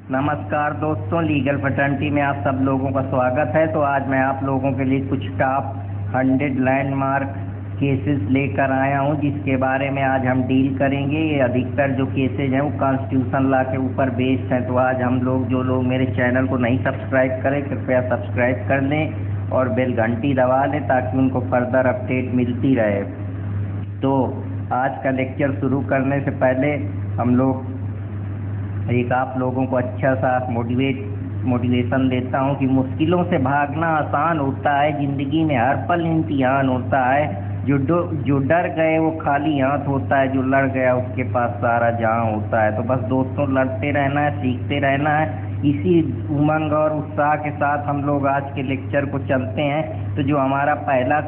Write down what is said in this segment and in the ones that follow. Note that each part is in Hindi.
नमस्कार दोस्तों, लीगल फैटर्निटी में आप सब लोगों का स्वागत है। तो आज मैं आप लोगों के लिए कुछ टॉप 100 लैंडमार्क केसेस लेकर आया हूं, जिसके बारे में आज हम डील करेंगे। ये अधिकतर जो केसेज हैं वो कॉन्स्टिट्यूशन लॉ के ऊपर बेस्ड हैं। तो आज हम लोग जो लोग मेरे चैनल को नहीं सब्सक्राइब करें, कृपया सब्सक्राइब कर लें और बेल घंटी दबा लें ताकि उनको फर्दर अपडेट मिलती रहे। तो आज का लेक्चर शुरू करने से पहले हम लोग एक आप लोगों को अच्छा सा मोटिवेशन देता हूँ कि मुश्किलों से भागना आसान होता है, ज़िंदगी में हर पल इम्तिहान होता है। जो डर गए वो खाली हाथ होता है, जो लड़ गया उसके पास सारा जहां होता है। तो बस दोस्तों, लड़ते रहना है, सीखते रहना है। इसी उमंग और उत्साह के साथ हम लोग आज के लेक्चर को चलते हैं। तो जो हमारा पहला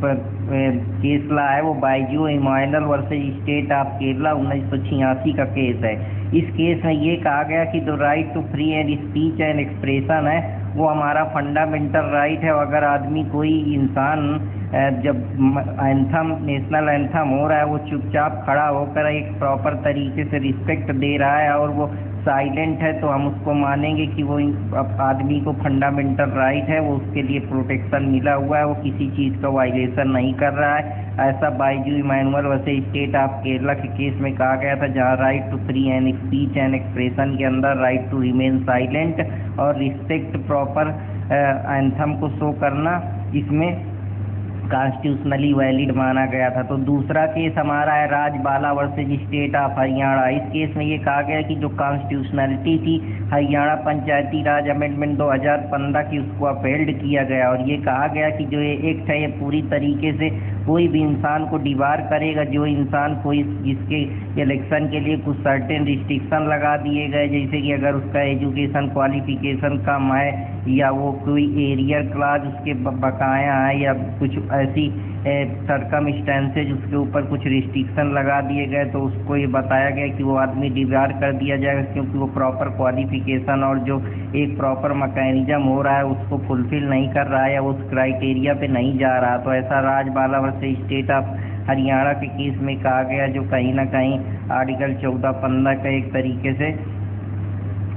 केस ला है वो Bijoe Emmanuel versus state of Kerala 1986 का केस है। इस केस में ये कहा गया कि जो right to free and speech and expression है वो हमारा फंडामेंटल राइट है। अगर आदमी कोई इंसान जब एंथम नेशनल एंथम हो रहा है वो चुपचाप खड़ा होकर एक प्रॉपर तरीके से रिस्पेक्ट दे रहा है और वो साइलेंट है, तो हम उसको मानेंगे कि वो आदमी को फंडामेंटल राइट है, वो उसके लिए प्रोटेक्शन मिला हुआ है, वो किसी चीज़ का वायलेशन नहीं कर रहा है। ऐसा Bijoe Emmanuel versus state of Kerala के केस में कहा गया था, जहां right to free and speech and expression के अंदर राइट टू रिमेन साइलेंट और रिस्पेक्ट प्रॉपर एंथम को शो करना इसमें कॉन्स्टिट्यूशनली वैलिड माना गया था। तो दूसरा केस हमारा है Rajbala versus state of Haryana. इस केस में ये कहा गया कि जो कॉन्स्टिट्यूशनलिटी थी हरियाणा पंचायती राज अमेंडमेंट 2015 की, उसको अपहेल्ड किया गया और ये कहा गया कि जो ये एक्ट है ये पूरी तरीके से कोई भी इंसान को डिबार करेगा। जो इंसान कोई जिसके इलेक्शन के लिए कुछ सर्टेन रिस्ट्रिक्शन लगा दिए गए, जैसे कि अगर उसका एजुकेशन क्वालिफिकेशन कम है या वो कोई एरियर क्लास उसके बकाया है या कुछ ऐसी सरकमस्टेंसेज उसके ऊपर कुछ रिस्ट्रिक्शन लगा दिए गए, तो उसको ये बताया गया कि वो आदमी डिबार कर दिया जाएगा, क्योंकि वो प्रॉपर क्वालिफिकेशन और जो एक प्रॉपर मैकेनिज्म हो रहा है उसको फुलफिल नहीं कर रहा है या उस क्राइटेरिया पे नहीं जा रहा। तो ऐसा Rajbala versus state of Haryana के केस में कहा गया, जो कहीं ना कहीं आर्टिकल 14(15) का एक तरीके से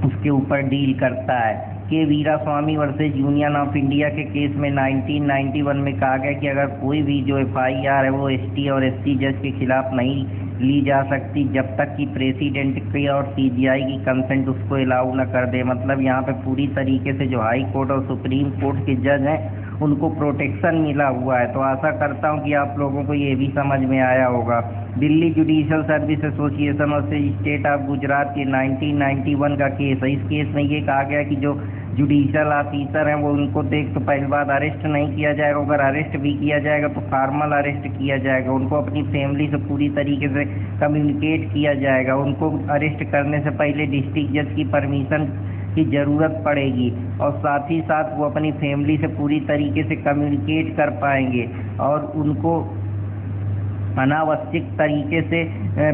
उसके ऊपर डील करता है। K Veeraswami versus union of India के केस में 1991 में कहा गया कि अगर कोई भी जो FIR है वो ST और SC जज के खिलाफ नहीं ली जा सकती जब तक कि प्रेसिडेंट की और CJI की कंसेंट उसको अलाउ न कर दे। मतलब यहाँ पे पूरी तरीके से जो हाई कोर्ट और सुप्रीम कोर्ट के जज हैं उनको प्रोटेक्शन मिला हुआ है। तो आशा करता हूँ कि आप लोगों को ये भी समझ में आया होगा। दिल्ली जुडिशियल सर्विस एसोसिएशन और स्टेट ऑफ गुजरात के 1991 का केस है। इस केस में ये कहा गया कि जो जुडिशियल ऑफिसर हैं वो उनको देख तो पहली बात अरेस्ट नहीं किया जाएगा, अगर अरेस्ट भी किया जाएगा तो फॉर्मल अरेस्ट किया जाएगा। उनको अपनी फैमिली से पूरी तरीके से कम्युनिकेट किया जाएगा। उनको अरेस्ट करने से पहले डिस्ट्रिक्ट जज की परमिशन की ज़रूरत पड़ेगी और साथ ही साथ वो अपनी फैमिली से पूरी तरीके से कम्युनिकेट कर पाएंगे और उनको अनावश्यक तरीके से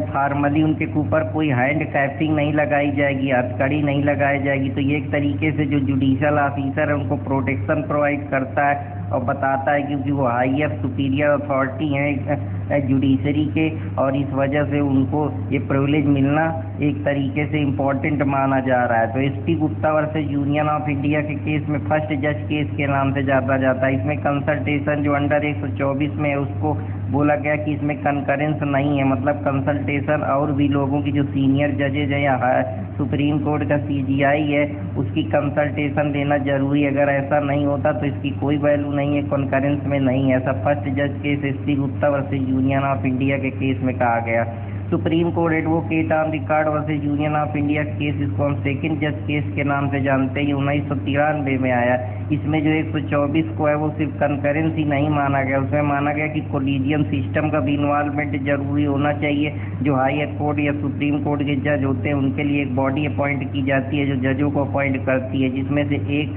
फॉर्मली उनके ऊपर कोई हैंड कैपिंग नहीं लगाई जाएगी, हथकड़ी नहीं लगाई जाएगी। तो ये एक तरीके से जो जुडिशियल ऑफिसर है उनको प्रोटेक्शन प्रोवाइड करता है और बताता है, क्योंकि वो हाईएस्ट सुपीरियर अथॉरिटी हैं जुडिशरी के और इस वजह से उनको ये प्रिविलेज मिलना एक तरीके से इम्पोर्टेंट माना जा रहा है। तो SP Gupta versus union of India के केस में फर्स्ट जज केस के नाम से जाना जाता है। इसमें कंसल्टेशन जो अंडर 124 में है उसको बोला गया कि इसमें कंकरेंस नहीं है, मतलब कंसल्टेशन और भी लोगों की जो सीनियर जजेज है या सुप्रीम कोर्ट का CJI है उसकी कंसल्टेशन लेना जरूरी है। अगर ऐसा नहीं होता तो इसकी कोई वैल्यू नहीं है, कॉन्करेंस में नहीं है। ऐसा फर्स्ट जज case SP Gupta versus union of India के केस में कहा गया। Supreme court advocate on record versus union of India case, इसको हम सेकंड जज केस के नाम से जानते हैं, 1993 में आया। इसमें जो 124 को है वो सिर्फ कंकरेंस ही नहीं माना गया, उसमें माना गया कि कोलिजियम सिस्टम का भी इन्वॉल्वमेंट जरूरी होना चाहिए। जो हायर कोर्ट या सुप्रीम कोर्ट के जज होते हैं उनके लिए एक बॉडी अपॉइंट की जाती है जो जजों को अपॉइंट करती है, जिसमें से एक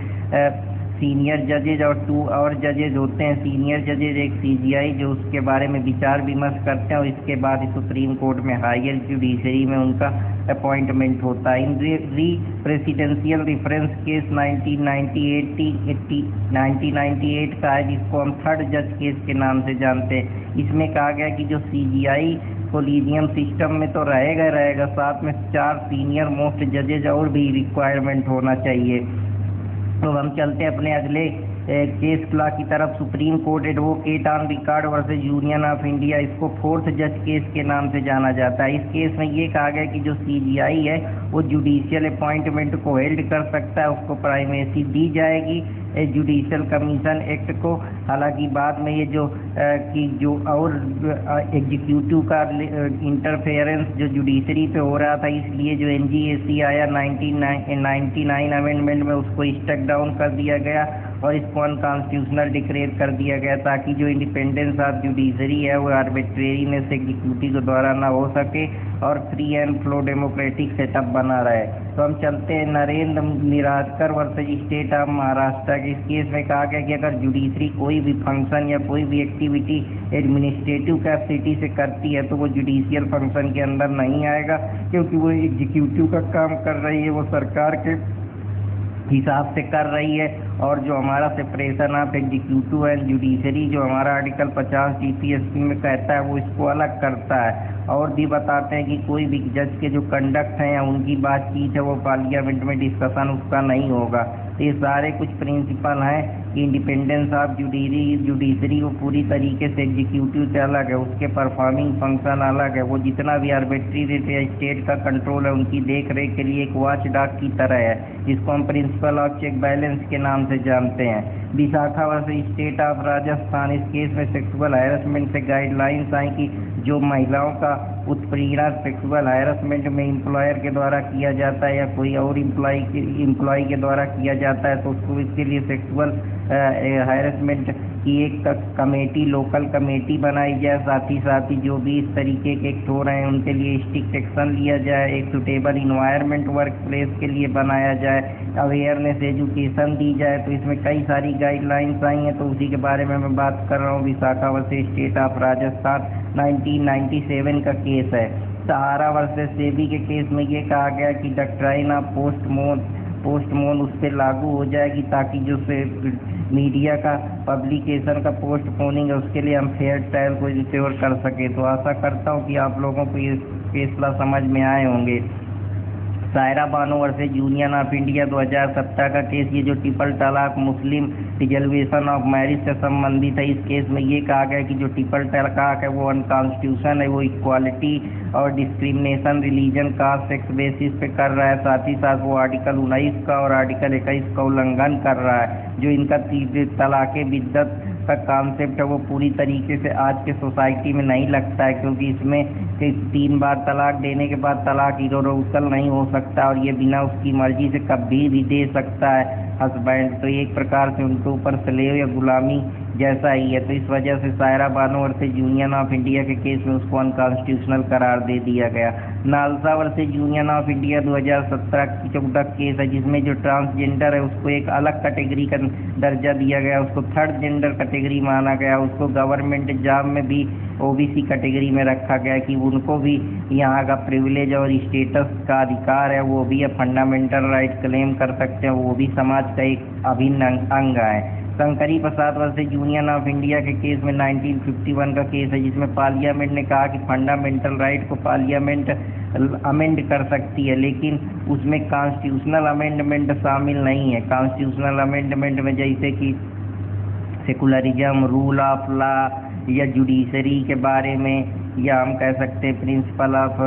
सीनियर जजेज और 2 और जजेज होते हैं। सीनियर जजेज एक CJI जो उसके बारे में विचार विमर्श करते हैं और इसके बाद सुप्रीम कोर्ट में हायर जुडिशरी में उनका अपॉइंटमेंट होता है। इन री प्रेसिडेंशियल रिफरेंस केस 1998 का है, जिसको हम थर्ड जज केस के नाम से जानते हैं। इसमें कहा गया कि जो CJI कोलिजियम सिस्टम में तो रहेगा रहेगा, साथ में 4 सीनियर मोस्ट जजेज और भी रिक्वायरमेंट होना चाहिए। तो हम चलते हैं अपने अगले केस लॉ की तरफ। Supreme court advocate on record versus union of India, इसको 4th जज केस के नाम से जाना जाता है। इस केस में ये कहा गया कि जो CGI है वो जुडिशियल अपॉइंटमेंट को हेल्ड कर सकता है, उसको प्राइमेसी दी जाएगी जुडिशियल कमीशन एक्ट को। हालांकि बाद में ये जो और एग्जीक्यूटिव का इंटरफेरेंस जो जुडिशरी पे हो रहा था, इसलिए जो NGAC आया 1999 अमेंडमेंट में, उसको स्टक डाउन कर दिया गया और इसको अनकॉन्स्टिट्यूशनल डिक्लेयर कर दिया गया, ताकि जो इंडिपेंडेंस ऑफ जुडिशरी है वो आर्बिट्रेरीनेस एग्जीक्यूटिव के द्वारा ना हो सके और free and flow democratic setup बना रहे। तो हम चलते हैं Narendra Nirajkar versus state of Maharashtra के। इस केस में कहा गया कि अगर जुडिशरी कोई भी फंक्शन या कोई भी एक्टिविटी एडमिनिस्ट्रेटिव कैपेसिटी से करती है तो वो जुडिशियल फंक्शन के अंदर नहीं आएगा, क्योंकि वो एग्जीक्यूटिव का काम कर रही है, वो सरकार के हिसाब से कर रही है। और जो हमारा separation of executive and judiciary जो हमारा आर्टिकल 50 TPSP में कहता है, वो इसको अलग करता है। और भी बताते हैं कि कोई भी जज के जो कंडक्ट हैं या उनकी बातचीत है वो पार्लियामेंट में डिस्कशन उसका नहीं होगा। तो ये सारे कुछ प्रिंसिपल हैं कि इंडिपेंडेंस ऑफ जुडिशरी वो पूरी तरीके से एग्जीक्यूटिव से अलग है, उसके परफॉर्मिंग फंक्शन अलग है, वो जितना भी आर्बिट्री स्टेट का कंट्रोल है उनकी देख रेख के लिए एक वॉच डॉग की तरह है, जिसको हम प्रिंसिपल ऑफ चेक बैलेंस के नाम से जानते हैं। Vishakha versus state of Rajasthan, इस केस में सेक्सुअल हैरेसमेंट से गाइडलाइंस आई कि जो महिलाओं का उत्पीड़न सेक्सुअल हैरेसमेंट में एम्प्लॉयर के द्वारा किया जाता है या कोई और एम्प्लॉय के द्वारा किया जाता है, तो उसको इसके लिए सेक्सुअल हैरेसमेंट की एक कमेटी, लोकल कमेटी बनाई जाए। साथ ही जो भी इस तरीके के एक्ट हो रहे हैं उनके लिए स्ट्रिक्ट एक्शन लिया जाए, एक सुटेबल इन्वायरमेंट वर्क प्लेस के लिए बनाया जाए, अवेयरनेस एजुकेशन दी जाए। तो इसमें कई सारी गाइडलाइंस आई हैं, तो उसी के बारे में मैं बात कर रहा हूँ। Vishakha versus state of Rajasthan 1997 का केस है। सहारा वर्सेस सेबी के केस में ये कहा गया कि डॉक्ट्राइन ऑफ पोस्टमोन उस पर लागू हो जाएगी, ताकि जो मीडिया का पब्लिकेशन का पोस्टपोनिंग है उसके लिए हम फेयर ट्रायल को इंश्योर कर सके। तो आशा करता हूँ कि आप लोगों को ये फैसला समझ में आए होंगे। Saira Bano versus union of India 2017 का केस, ये जो ट्रिपल तलाक मुस्लिम रिजर्वेशन ऑफ मैरिज से संबंधित है। इस केस में ये कहा गया कि जो ट्रिपल तलाक है वो अनकॉन्स्टिट्यूशन है, वो इक्वालिटी और discrimination religion caste sex basis पे कर रहा है। साथ ही साथ वो आर्टिकल 19 का और आर्टिकल 21 का उल्लंघन कर रहा है। जो इनका तलाक़ बिद्दत का कॉन्सेप्ट है वो पूरी तरीके से आज के सोसाइटी में नहीं लगता है, क्योंकि इसमें 3 बार तलाक देने के बाद तलाक इरोरोकल नहीं हो सकता और ये बिना उसकी मर्जी से कभी भी दे सकता है हस्बैंड। तो एक प्रकार से उनके ऊपर स्लेव या गुलामी जैसा ही है। तो इस वजह से Saira Bano versus union of India के केस में उसको अनकॉन्स्टिट्यूशनल करार दे दिया गया। NALSA versus union of India 2017 की 14 केस है, जिसमें जो ट्रांसजेंडर है उसको एक अलग कैटेगरी का दर्जा दिया गया, उसको थर्ड जेंडर कैटेगरी माना गया, उसको गवर्नमेंट जॉब में भी OBC कैटेगरी में रखा गया कि उनको भी यहाँ का प्रिविलेज और स्टेटस का अधिकार है, वो भी फंडामेंटल राइट क्लेम कर सकते हैं, वो भी समाज का एक अभिन्न अंग है। शंकरी प्रसाद वर्सेज यूनियन ऑफ इंडिया के केस में 1951 का केस है, जिसमें पार्लियामेंट ने कहा कि फंडामेंटल राइट को पार्लियामेंट अमेंड कर सकती है, लेकिन उसमें कॉन्स्टिट्यूशनल अमेंडमेंट शामिल नहीं है। कॉन्स्टिट्यूशनल अमेंडमेंट में जैसे कि सेकुलरिज्म, रूल ऑफ लॉ या जुडिशरी के बारे में, या हम कह सकते हैं प्रिंसिपल ऑफ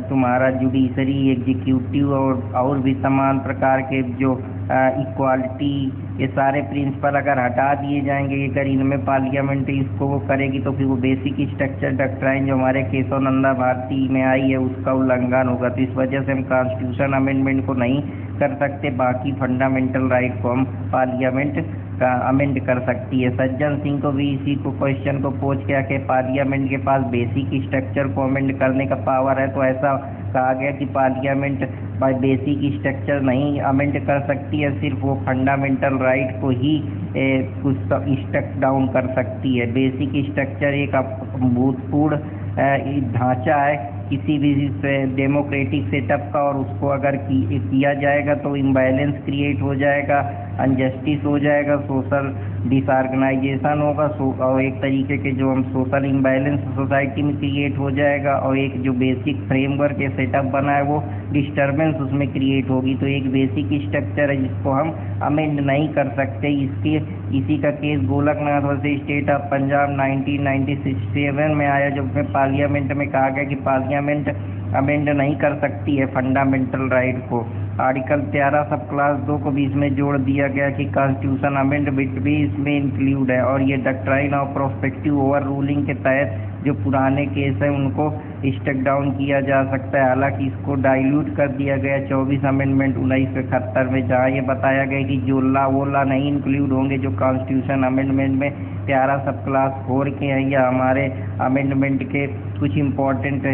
तुम्हारा जुडिशरी, एग्जीक्यूटिव और भी तमाम प्रकार के जो इक्वालिटी, ये सारे प्रिंसिपल अगर हटा दिए जाएंगे, अगर इनमें पार्लियामेंट इसको वो करेगी तो फिर वो बेसिक स्ट्रक्चर डॉक्ट्राइन जो हमारे केशव नंदा भारती में आई है उसका उल्लंघन होगा। तो इस वजह से हम कॉन्स्टिट्यूशन अमेंडमेंट को नहीं कर सकते, बाकी फंडामेंटल राइट को हम पार्लियामेंट का अमेंड कर सकती है। सज्जन सिंह को भी इसी को क्वेश्चन को पूछ के आके पार्लियामेंट के पास बेसिक स्ट्रक्चर को अमेंड करने का पावर है, तो ऐसा कहा गया कि पार्लियामेंट बाय बेसिक स्ट्रक्चर नहीं अमेंड कर सकती है, सिर्फ वो फंडामेंटल राइट को ही कुछ स्टक डाउन कर सकती है। बेसिक स्ट्रक्चर एक भूतपूर्व ढांचा है किसी भी डेमोक्रेटिक सेटअप का, और उसको अगर किया जाएगा तो इम्बैलेंस क्रिएट हो जाएगा, अनजस्टिस हो जाएगा, सोशल डिसऑर्गेनाइजेशन होगा, और एक तरीके के जो हम सोशल इम्बैलेंस सोसाइटी में क्रिएट हो जाएगा, और एक जो बेसिक फ्रेमवर्क या सेटअप बना है वो डिस्टर्बेंस उसमें क्रिएट होगी। तो एक बेसिक स्ट्रक्चर है जिसको हम अमेंड नहीं कर सकते। इसी का case Golaknath versus state of Punjab 1997 में आया, जो उसमें पार्लियामेंट में कहा गया कि पार्लियामेंट अमेंड नहीं कर सकती है फंडामेंटल राइट को। आर्टिकल 13 सब क्लास 2 को भी इसमें जोड़ दिया गया कि कॉन्स्टिट्यूशन अमेंडमेंट भी इसमें इंक्लूड है, और ये डक्ट्राइन ऑफ प्रोस्पेक्टिव ओवर रूलिंग के तहत जो पुराने केस हैं उनको स्टक डाउन किया जा सकता है। हालांकि इसको डाइल्यूट कर दिया गया 24 अमेंडमेंट 1971 में, जहाँ ये बताया गया कि जो वो ला नहीं इंक्लूड होंगे जो कॉन्स्टिट्यूशन अमेंडमेंट में 13 सब क्लास 4 के हैं, या हमारे अमेंडमेंट के कुछ इंपॉर्टेंट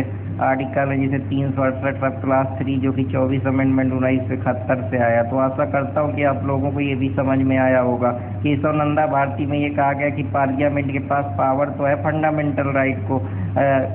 आर्टिकल है, जैसे 368 सब क्लास 3 जो कि 24 अमेंडमेंट 1971 से आया। तो आशा करता हूँ कि आप लोगों को ये भी समझ में आया होगा। केशव नंदा भारती में ये कहा गया कि पार्लियामेंट के पास पावर तो है फंडामेंटल राइट को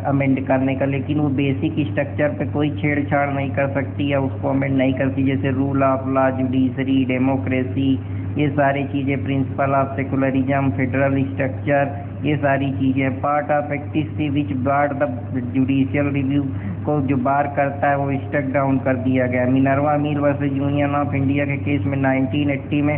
अमेंड करने का, लेकिन वो बेसिक स्ट्रक्चर पे कोई छेड़छाड़ नहीं कर सकती या उसको अमेंड नहीं करती, जैसे rule of law, judiciary, democracy, ये सारी चीज़ें, principle of secularism, federal structure, ये सारी चीज़ें। Part of activity which bar the judicial review को जो बार करता है वो स्टक डाउन कर दिया गया। Minerva mill versus union of India के केस में 1980 में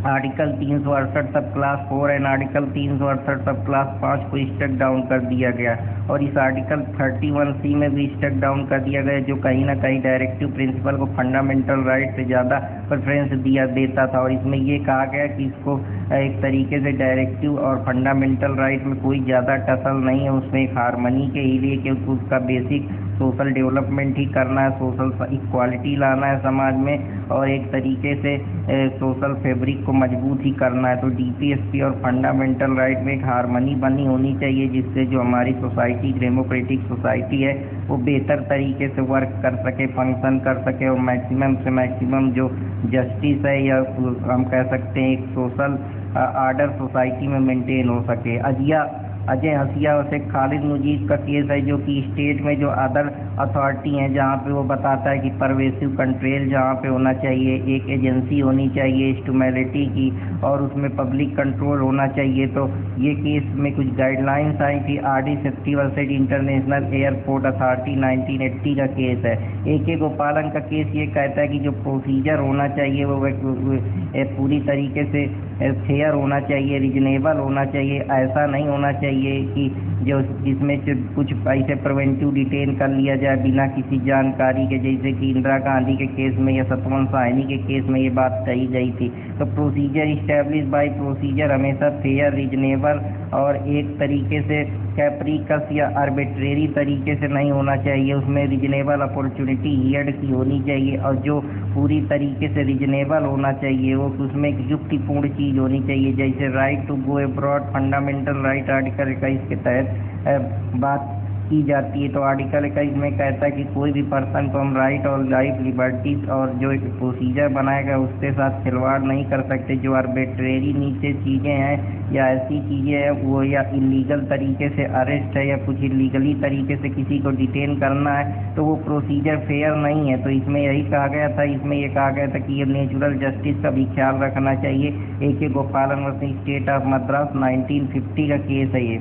आर्टिकल 368 सब क्लास 4 एंड आर्टिकल 368 सब क्लास 5 को स्टक डाउन कर दिया गया, और इस आर्टिकल 31C में भी स्टक डाउन कर दिया गया, जो कहीं ना कहीं डायरेक्टिव प्रिंसिपल को फंडामेंटल राइट से ज़्यादा प्रेफरेंस देता था। और इसमें ये कहा गया कि इसको एक तरीके से डायरेक्टिव और फंडामेंटल राइट में कोई ज़्यादा टसल नहीं है, उसमें एक हारमनी के ही लिए, क्योंकि उसका बेसिक सोशल डेवलपमेंट ही करना है, सोशल इक्वालिटी लाना है समाज में, और एक तरीके से सोशल फैब्रिक को मजबूत ही करना है। तो डीपीएसपी और फंडामेंटल राइट में एक हारमनी बनी होनी चाहिए, जिससे जो हमारी सोसाइटी डेमोक्रेटिक सोसाइटी है वो बेहतर तरीके से वर्क कर सके, फंक्शन कर सके, और मैक्सिमम से मैक्सिमम जो जस्टिस है, या हम कह सकते हैं एक सोशल आर्डर सोसाइटी में मेंटेन हो सके। अजय हसिया से खालिद मुजीब का केस है, जो कि स्टेट में जो अदर अथॉरिटी हैं जहाँ पे वो बताता है कि परवेसिव कंट्रोल जहाँ पे होना चाहिए, एक एजेंसी होनी चाहिए स्टूमेलिटी की, और उसमें पब्लिक कंट्रोल होना चाहिए। तो ये केस में कुछ गाइडलाइंस आई थी। RD safety versus international airport authority 1980 का केस है। AK गोपालन का केस ये कहता है कि जो प्रोसीजर होना चाहिए वो पूरी तरीके से फेयर होना चाहिए, रीजनेबल होना चाहिए। ऐसा नहीं होना चाहिए कि जो जिसमें कुछ ऐसे प्रिवेंटिव डिटेन कर लिया जाए बिना किसी जानकारी के, जैसे कि इंदिरा गांधी के केस में या सतवंत साहनी के केस में ये बात कही गई थी। तो प्रोसीजर इस्टेब्लिश बाय प्रोसीजर हमेशा फेयर, रीजनेबल और एक तरीके से कैप्रिकस या आर्बिट्रेरी तरीके से नहीं होना चाहिए। उसमें रीजनेबल अपॉर्चुनिटी हियर्ड की होनी चाहिए, और जो पूरी तरीके से रीजनेबल होना चाहिए वो उसमें एक युक्तिपूर्ण चीज़ होनी चाहिए। जैसे right to go abroad fundamental right article 21 के तहत बात की जाती है। तो आर्टिकल 21 में कहता है कि कोई भी पर्सन को हम राइट और लाइफ लिबर्टीज और जो एक प्रोसीजर बनाएगा उसके साथ खिलवाड़ नहीं कर सकते। जो आर्बिट्रेरी नीचे चीज़ें हैं या ऐसी चीज़ें हैं वो या इलीगल तरीके से अरेस्ट है या कुछ इलीगली तरीके से किसी को डिटेन करना है तो वो प्रोसीजर फेयर नहीं है। तो इसमें यही कहा गया था, इसमें ये कहा गया था कि ये नेचुरल जस्टिस का भी ख्याल रखना चाहिए। AK गोपालन वर्सेस स्टेट ऑफ मद्रास 1950 का केस है ये।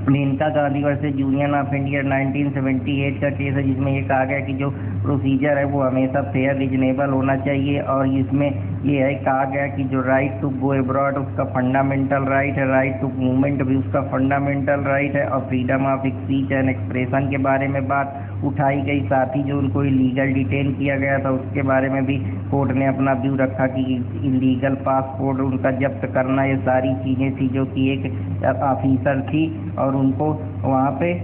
Maneka Gandhi versus union of India 1978 का केस है, जिसमें ये कहा गया कि जो प्रोसीजर है वो हमेशा फेयर, रीजनेबल होना चाहिए। और इसमें ये है कहा गया कि जो राइट टू गो अब्रॉड उसका फंडामेंटल राइट है, राइट टू मूवमेंट भी उसका फंडामेंटल राइट है, और freedom of speech and expression के बारे में बात उठाई गई। साथ ही जो उनको इलीगल डिटेन किया गया था उसके बारे में भी कोर्ट ने अपना व्यू रखा कि इलीगल पासपोर्ट उनका जब्त करना, ये सारी चीज़ें थी जो कि एक ऑफिसर थी और उनको वहाँ पे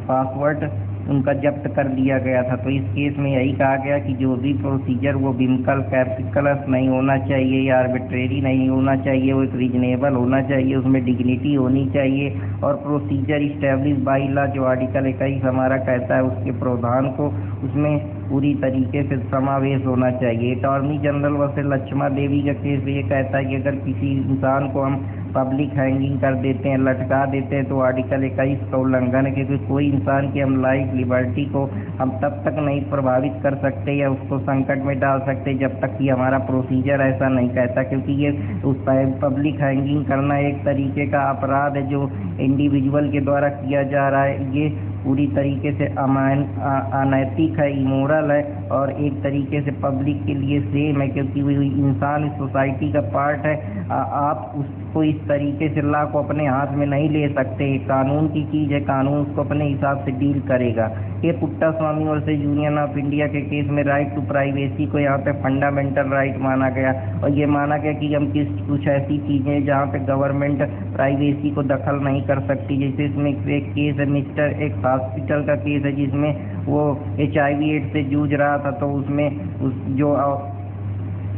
पासवर्ड उनका जब्त कर दिया गया था। तो इस केस में यही कहा गया कि जो भी प्रोसीजर वो बिम्कल कैप्रिकस नहीं होना चाहिए या आर्बिट्रेरी नहीं होना चाहिए, वो एक रीजनेबल होना चाहिए, उसमें डिग्निटी होनी चाहिए। और प्रोसीजर इस्टेब्लिश बाई लॉ जो आर्टिकल 21 हमारा कहता है उसके प्रावधान को उसमें पूरी तरीके से समावेश होना चाहिए। अटॉर्नी जनरल वर्सेस लक्ष्मा देवी का केस ये कहता है कि अगर किसी इंसान को हम पब्लिक हैंगिंग कर देते हैं, लटका देते हैं, तो आर्टिकल 21 का उल्लंघन है, क्योंकि कोई इंसान की हम लाइफ लिबर्टी को हम तब तक नहीं प्रभावित कर सकते या उसको संकट में डाल सकते जब तक कि हमारा प्रोसीजर ऐसा नहीं कहता, क्योंकि ये उस पब्लिक हैंगिंग करना एक तरीके का अपराध है जो इंडिविजुअल के द्वारा किया जा रहा है। ये पूरी तरीके से अनैतिक है, इमोरल है और एक तरीके से पब्लिक के लिए सेम है, क्योंकि वो इंसान इस सोसाइटी का पार्ट है। आप उसको इस तरीके से लॉ को अपने हाथ में नहीं ले सकते, कानून की चीज़ है, कानून उसको अपने हिसाब से डील करेगा। ये Puttaswamy versus union of India के केस में राइट टू प्राइवेसी को यहाँ पे फंडामेंटल राइट माना गया, और ये माना गया कि हम कुछ ऐसी चीज़ें जहाँ पे गवर्नमेंट प्राइवेसी को दखल नहीं कर सकती। जैसे इसमें एक केस है एक हॉस्पिटल का केस है जिसमें वो HIV एड्स से जूझ रहा था, तो उसमें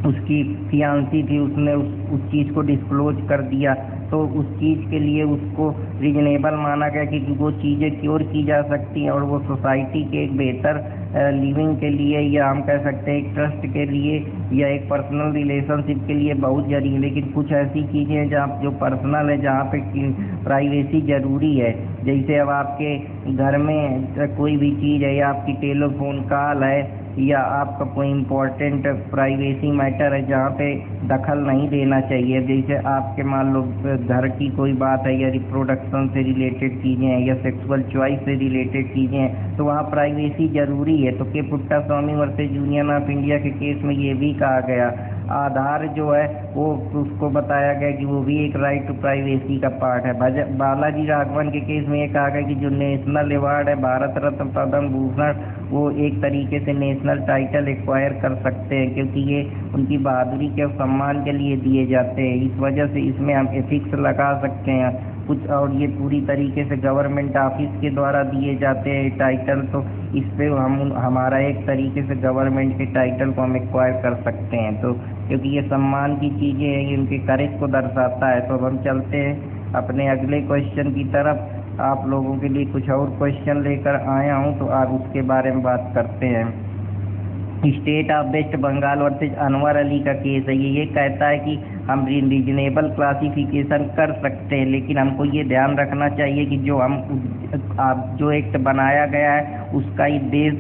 उसकी फियांसी थी, उसने उस चीज़ को डिस्क्लोज कर दिया, तो उस चीज़ के लिए उसको रीजनेबल माना गया कि वो चीज़ें क्योर की जा सकती हैं और वो सोसाइटी के एक बेहतर लिविंग के लिए, या हम कह सकते हैं एक ट्रस्ट के लिए या एक पर्सनल रिलेशनशिप के लिए बहुत जरूरी है। लेकिन कुछ ऐसी चीज़ें हैं जहाँ जो पर्सनल है, जहाँ पे प्राइवेसी ज़रूरी है। जैसे अब आपके घर में कोई भी चीज़ है या आपकी टेलीफोन कॉल है या आपका कोई इम्पोर्टेंट प्राइवेसी मैटर है जहाँ पे दखल नहीं देना चाहिए, जैसे आपके मान लो घर की कोई बात है या रिप्रोडक्शन से रिलेटेड चीज़ें हैं या सेक्सुअल चॉइस से रिलेटेड चीज़ें हैं, तो वहाँ प्राइवेसी ज़रूरी है। तो के Puttaswamy versus union of India के केस में ये भी कहा गया। आधार जो है वो उसको बताया गया कि वो भी एक राइट टू प्राइवेसी का पार्ट है। बालाजी राघवन के केस में ये कहा गया कि जो नेशनल अवार्ड है भारत रत्न पद्म भूषण, वो एक तरीके से नेशनल टाइटल एक्वायर कर सकते हैं, क्योंकि ये उनकी बहादुरी के सम्मान के लिए दिए जाते हैं। इस वजह से इसमें हम एथिक्स लगा सकते हैं कुछ, और ये पूरी तरीके से गवर्नमेंट ऑफिस के द्वारा दिए जाते हैं टाइटल, तो इस पे हमारा एक तरीके से गवर्नमेंट के टाइटल को हम एक्वायर कर सकते हैं। तो क्योंकि ये सम्मान की चीज़ें हैं, ये उनके करेज को दर्शाता है। तो अब हम चलते हैं अपने अगले क्वेश्चन की तरफ। आप लोगों के लिए कुछ और क्वेश्चन लेकर आया हूँ, तो आप उसके बारे में बात करते हैं। State of West Bengal versus Anwar Ali का केस है। ये कहता है कि हम रीजनेबल क्लासिफिकेशन कर सकते हैं, लेकिन हमको ये ध्यान रखना चाहिए कि जो एक्ट बनाया गया है उसका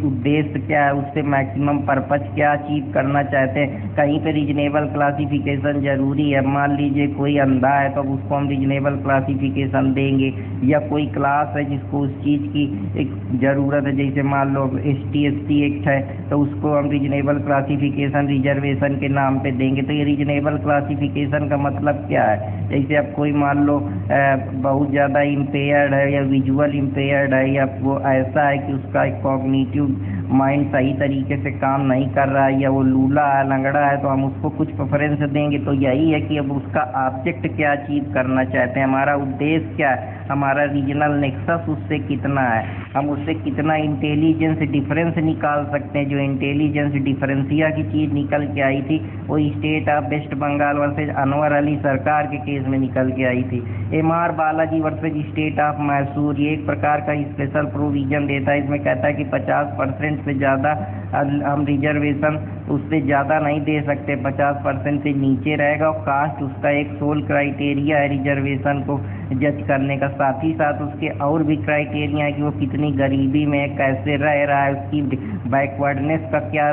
उद्देश्य क्या है, उससे मैक्सिमम पर्पज क्या अचीव करना चाहते हैं। कहीं पे रीजनेबल क्लासिफिकेशन जरूरी है, मान लीजिए कोई अंधा है तो उसको हम रीजनेबल क्लासिफिकेशन देंगे, या कोई क्लास है जिसको उस चीज़ की एक ज़रूरत है, जैसे मान लो ST/SC एक्ट है तो उसको हम रीजनेबल क्लासिफिकेशन रिजर्वेशन के नाम पे देंगे। तो ये रीजनेबल क्लासिफिकेशन का मतलब क्या है? जैसे अब कोई मान लो बहुत ज़्यादा इम्पेयर्ड है या विजुअल इम्पेयर्ड है, या वो ऐसा है कि उसका एक कॉग्निटिव माइंड सही तरीके से काम नहीं कर रहा है, या वो लूला है, लंगड़ा है, तो हम उसको कुछ प्रेफरेंस देंगे। तो यही है कि अब उसका ऑब्जेक्ट क्या अचीव करना चाहते हैं, हमारा उद्देश्य क्या है, हमारा रीजनल नेक्सस उससे कितना है, हम उससे कितना इंटेलिजेंस डिफरेंस निकाल सकते हैं। जो इंटेलिजेंस डिफरेंसिया की चीज़ निकल के आई थी वो state of West Bengal versus Anwar Ali Sarkar के केस में निकल के आई थी। MR Balaji versus state of Mysore, ये एक प्रकार का स्पेशल प्रोविजन देता है। इसमें कहता है कि 50% से ज़्यादा हम रिजर्वेशन उससे ज़्यादा नहीं दे सकते, 50% से नीचे रहेगा, और कास्ट उसका एक सोल क्राइटेरिया है रिजर्वेशन को जज करने का। साथ ही साथ उसके और भी क्राइटेरिया है कि वो कितनी गरीबी में है, कैसे रह रहा है, उसकी बैकवर्डनेस का क्या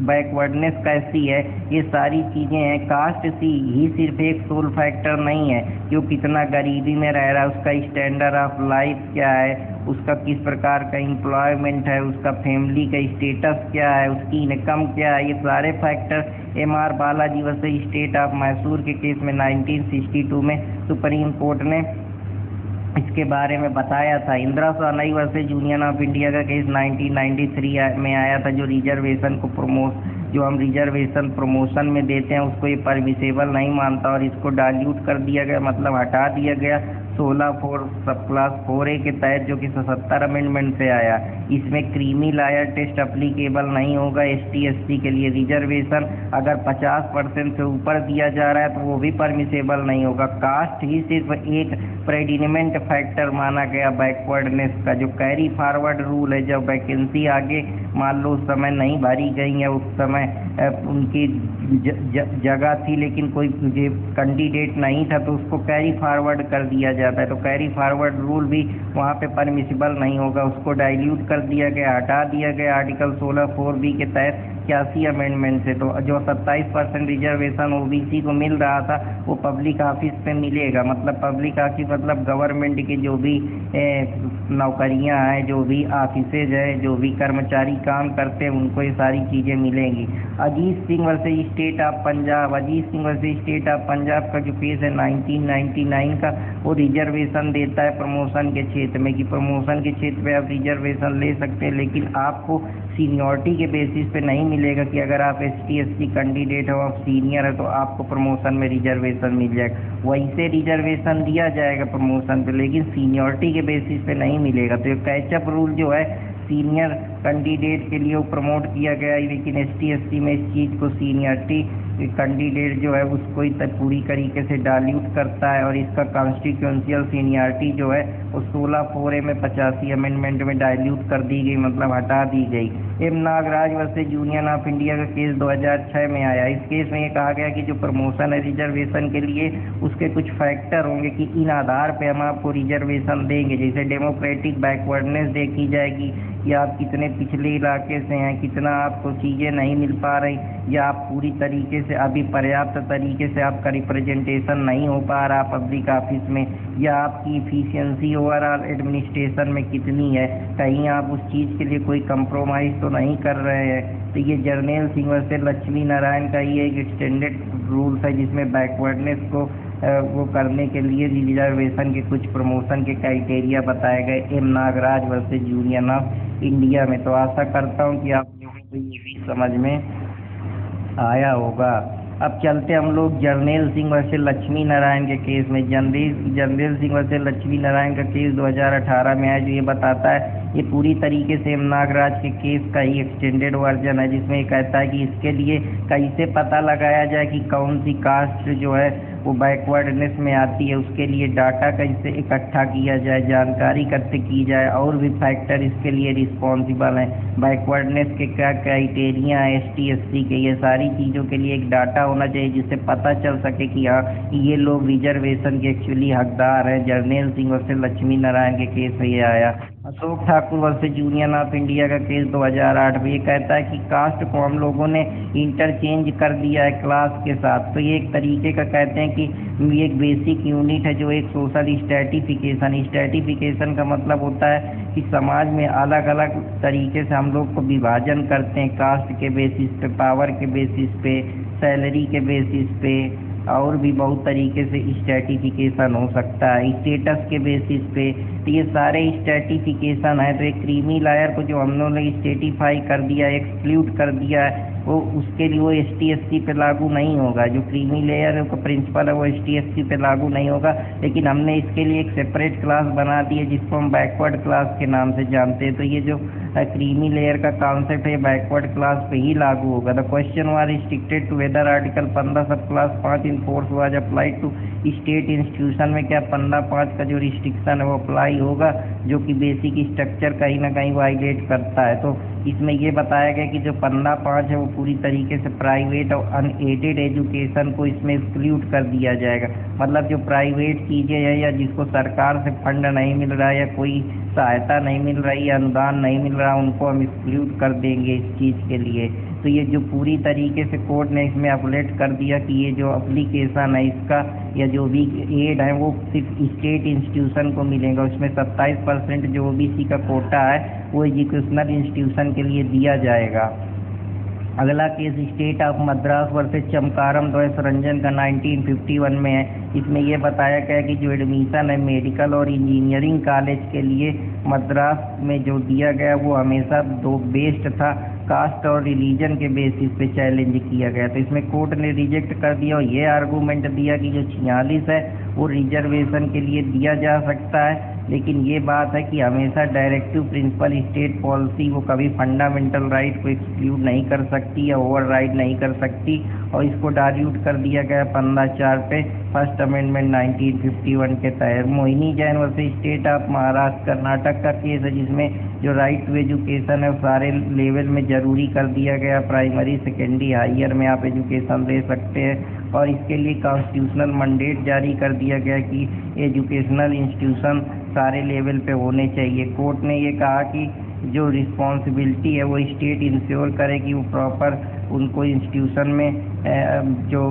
बैकवर्डनेस कैसी है, ये सारी चीज़ें हैं। कास्ट ही सिर्फ एक सोल फैक्टर नहीं है कि वो कितना गरीबी में रह रहा है, उसका स्टैंडर्ड ऑफ लाइफ क्या है, उसका किस प्रकार का एम्प्लॉयमेंट है, उसका फैमिली का स्टेटस क्या है, उसकी इनकम क्या है, ये सारे factor MR Balaji versus state of Mysore के केस में 1962 में सुप्रीम कोर्ट ने इसके बारे में बताया था। Indira Sawhney versus union of India का केस 1993 में आया था, जो रिजर्वेशन को जो हम रिजर्वेशन प्रमोशन में देते हैं उसको ये परमिसेबल नहीं मानता, और इसको डाइल्यूट कर दिया गया, मतलब हटा दिया गया 16(4) सब क्लास 4A के तहत, जो कि 77 अमेंडमेंट से आया। इसमें क्रीमी लायर टेस्ट अप्लीकेबल नहीं होगा ST/SC के लिए। रिजर्वेशन अगर 50% से ऊपर दिया जा रहा है तो वो भी परमिसेबल नहीं होगा। कास्ट ही सिर्फ एक प्रेडिनिमेंट फैक्टर माना गया बैकवर्डनेस का। जो कैरी फॉरवर्ड रूल है, जब वैकेंसी आगे मान लो उस समय नहीं भरी गई है, उस समय उनकी जगह थी लेकिन कोई कैंडिडेट नहीं था तो उसको कैरी फॉरवर्ड कर दिया जाता है। तो कैरी फॉरवर्ड रूल भी वहाँ पे परमिसिबल नहीं होगा, उसको डाइल्यूट कर दिया गया, हटा दिया गया आर्टिकल 16(4)B के तहत 81 अमेंडमेंट से। तो जो 27% रिजर्वेशन ओबीसी को मिल रहा था वो पब्लिक ऑफिस पे मिलेगा, मतलब पब्लिक ऑफिस मतलब गवर्नमेंट की जो भी नौकरियां हैं, जो भी ऑफिसेज है, जो भी कर्मचारी काम करते हैं उनको ये सारी चीज़ें मिलेंगी। Ajit Singh versus state of Punjab, Ajit Singh versus state of Punjab का जो केस है 1999 का, वो रिजर्वेशन देता है प्रमोशन के क्षेत्र में कि प्रमोशन के क्षेत्र में आप रिजर्वेशन ले सकते हैं, लेकिन आपको सीनियरिटी के बेसिस पे नहीं मिलेगा कि अगर आप ST SC कैंडिडेट हो, आप सीनियर है तो आपको प्रमोशन में रिजर्वेशन मिल जाएगा। वैसे रिजर्वेशन दिया जाएगा प्रमोशन पे, लेकिन सीनियरिटी के बेसिस पे नहीं मिलेगा। तो ये कैचअप रूल जो है सीनियर कैंडिडेट के लिए वो प्रमोट किया गया है, लेकिन ST SC में इस चीज़ को सीनियरिटी कैंडिडेट जो है उसको ही पूरी तरीके से डाल्यूट करता है, और इसका कॉन्स्टिट्यूंशियल सीनियरिटी जो है वो 16(4)A में 85 अमेंडमेंट में डाइल्यूट कर दी गई, मतलब हटा दी गई। M Nagaraj versus union of India का केस 2006 में आया। इस केस में ये कहा गया कि जो प्रमोशन है रिजर्वेशन के लिए उसके कुछ फैक्टर होंगे कि इन आधार पे हम आपको रिजर्वेशन देंगे, जैसे डेमोक्रेटिक बैकवर्डनेस देखी जाएगी कि आप कितने पिछले इलाके से हैं, कितना आपको चीज़ें नहीं मिल पा रही, या आप पूरी तरीके से अभी पर्याप्त तरीके से आपका रिप्रेजेंटेशन नहीं हो पा रहा पब्लिक ऑफिस में, या आपकी इफिशियंसी ओवरऑल एडमिनिस्ट्रेशन में कितनी है, कहीं आप उस चीज़ के लिए कोई कंप्रोमाइज़ तो नहीं कर रहे हैं। तो ये जर्नैल सिंह वर्सेस लक्ष्मी नारायण का ये एक एक्सटेंडेड रूल्स है जिसमें बैकवर्डनेस को वो करने के लिए रिजर्वेशन के कुछ प्रमोशन के क्राइटेरिया बताए गए M Nagaraj versus union of India में। तो आशा करता हूँ कि आप लोगों को ये भी समझ में आया होगा। अब चलते हम लोग जर्नैल सिंह वर्सेस लक्ष्मी नारायण के केस में। जर्नैल सिंह वर्सेस लक्ष्मी नारायण का केस 2018 में आया, जो ये बताता है, ये पूरी तरीके से एम नागराज के केस का ही एक्सटेंडेड वर्जन है, जिसमें ये कहता है कि इसके लिए कैसे पता लगाया जाए कि कौन सी कास्ट जो है वो बैकवर्डनेस में आती है, उसके लिए डाटा कैसे इकट्ठा किया जाए, जानकारी इकट्ठे की जाए, और भी फैक्टर इसके लिए रिस्पॉन्सिबल हैं, बैकवर्डनेस के क्या क्राइटेरिया हैं ST SC के, ये सारी चीज़ों के लिए एक डाटा होना चाहिए जिससे पता चल सके कि हाँ ये लोग रिजर्वेशन के एक्चुअली हकदार हैं। जर्नैल सिंह वर्सेस लक्ष्मी नारायण के केस में ये आया। Ashok Thakur versus union of India का केस 2008 में ये कहता है कि कास्ट को हम लोगों ने इंटरचेंज कर दिया है क्लास के साथ। तो ये एक तरीके का कहते हैं कि ये एक बेसिक यूनिट है, जो एक सोशल स्ट्रेटिफिकेशन का मतलब होता है कि समाज में अलग अलग तरीके से हम लोग को विभाजन करते हैं, कास्ट के बेसिस पे, पावर के बेसिस पे, सैलरी के बेसिस पे, और भी बहुत तरीके से स्ट्रेटिफिकेशन हो सकता है, स्टेटस के बेसिस पे। तो ये सारे स्ट्रेटिफिकेशन है। तो एक क्रीमी लायर को जो हम लोगों ने स्ट्रेटिफाई कर दिया, एक्सक्लूड कर दिया है, वो उसके लिए वो ST SC पे लागू नहीं होगा। जो क्रीमी लेयर का प्रिंसिपल है वो ST SC पे लागू नहीं होगा, लेकिन हमने इसके लिए एक सेपरेट क्लास बना दी है जिसको हम बैकवर्ड क्लास के नाम से जानते हैं। तो ये जो क्रीमी लेयर का कॉन्सेप्ट है बैकवर्ड क्लास पे ही लागू होगा। The question was restricted to whether article 15 sub clause 5 in force was applied to state institution में क्या 15(5) का जो रिस्ट्रिक्शन है वो अप्लाई होगा, जो कि बेसिक स्ट्रक्चर कहीं ना कहीं वायलेट करता है। तो इसमें ये बताया गया कि जो 15(5) है वो पूरी तरीके से प्राइवेट और अनएडेड एजुकेशन को इसमें एक्सक्लूड कर दिया जाएगा। मतलब जो प्राइवेट चीज़ें हैं या जिसको सरकार से फंड नहीं मिल रहा है या कोई सहायता नहीं मिल रही है, अनुदान नहीं मिल रहा, उनको हम एक्सक्लूड कर देंगे इस चीज़ के लिए। तो ये जो पूरी तरीके से कोर्ट ने इसमें अपडेट कर दिया कि ये जो एप्लीकेशन है इसका या जो भी एड है वो सिर्फ स्टेट इंस्टीट्यूशन को मिलेगा। उसमें 27% जो OBC का कोटा है वो एजुकेशनल इंस्टीट्यूशन के लिए दिया जाएगा। अगला case state of Madras versus Champakam Dorairajan का 1951 में है। इसमें यह बताया गया कि जो एडमिशन है मेडिकल और इंजीनियरिंग कॉलेज के लिए मद्रास में जो दिया गया वो हमेशा दो बेस्ड था, कास्ट और रिलीजन के बेसिस पे चैलेंज किया गया। तो इसमें कोर्ट ने रिजेक्ट कर दिया और ये आर्गूमेंट दिया कि जो 46 है वो रिजर्वेशन के लिए दिया जा सकता है, लेकिन ये बात है कि हमेशा डायरेक्टिव प्रिंसिपल स्टेट पॉलिसी वो कभी फंडामेंटल राइट को एक्सक्लूड नहीं कर सकती या ओवरराइड नहीं कर सकती। और इसको डाइल्यूट कर दिया गया 15/4 पे फर्स्ट अमेंडमेंट 1951 के तहत। Mohini Jain versus state of Maharashtra Karnataka का केस है, जिसमें जो राइट टू एजुकेशन है वो सारे लेवल में ज़रूरी कर दिया गया। प्राइमरी, सेकेंडरी, हायर में आप एजुकेशन ले सकते हैं और इसके लिए कॉन्स्टिट्यूशनल मैंडेट जारी कर दिया गया कि एजुकेशनल इंस्टीट्यूशन सारे लेवल पे होने चाहिए। कोर्ट ने ये कहा कि जो रिस्पॉन्सिबिलिटी है वो स्टेट इंश्योर करे कि वो प्रॉपर उनको इंस्टीट्यूशन में जो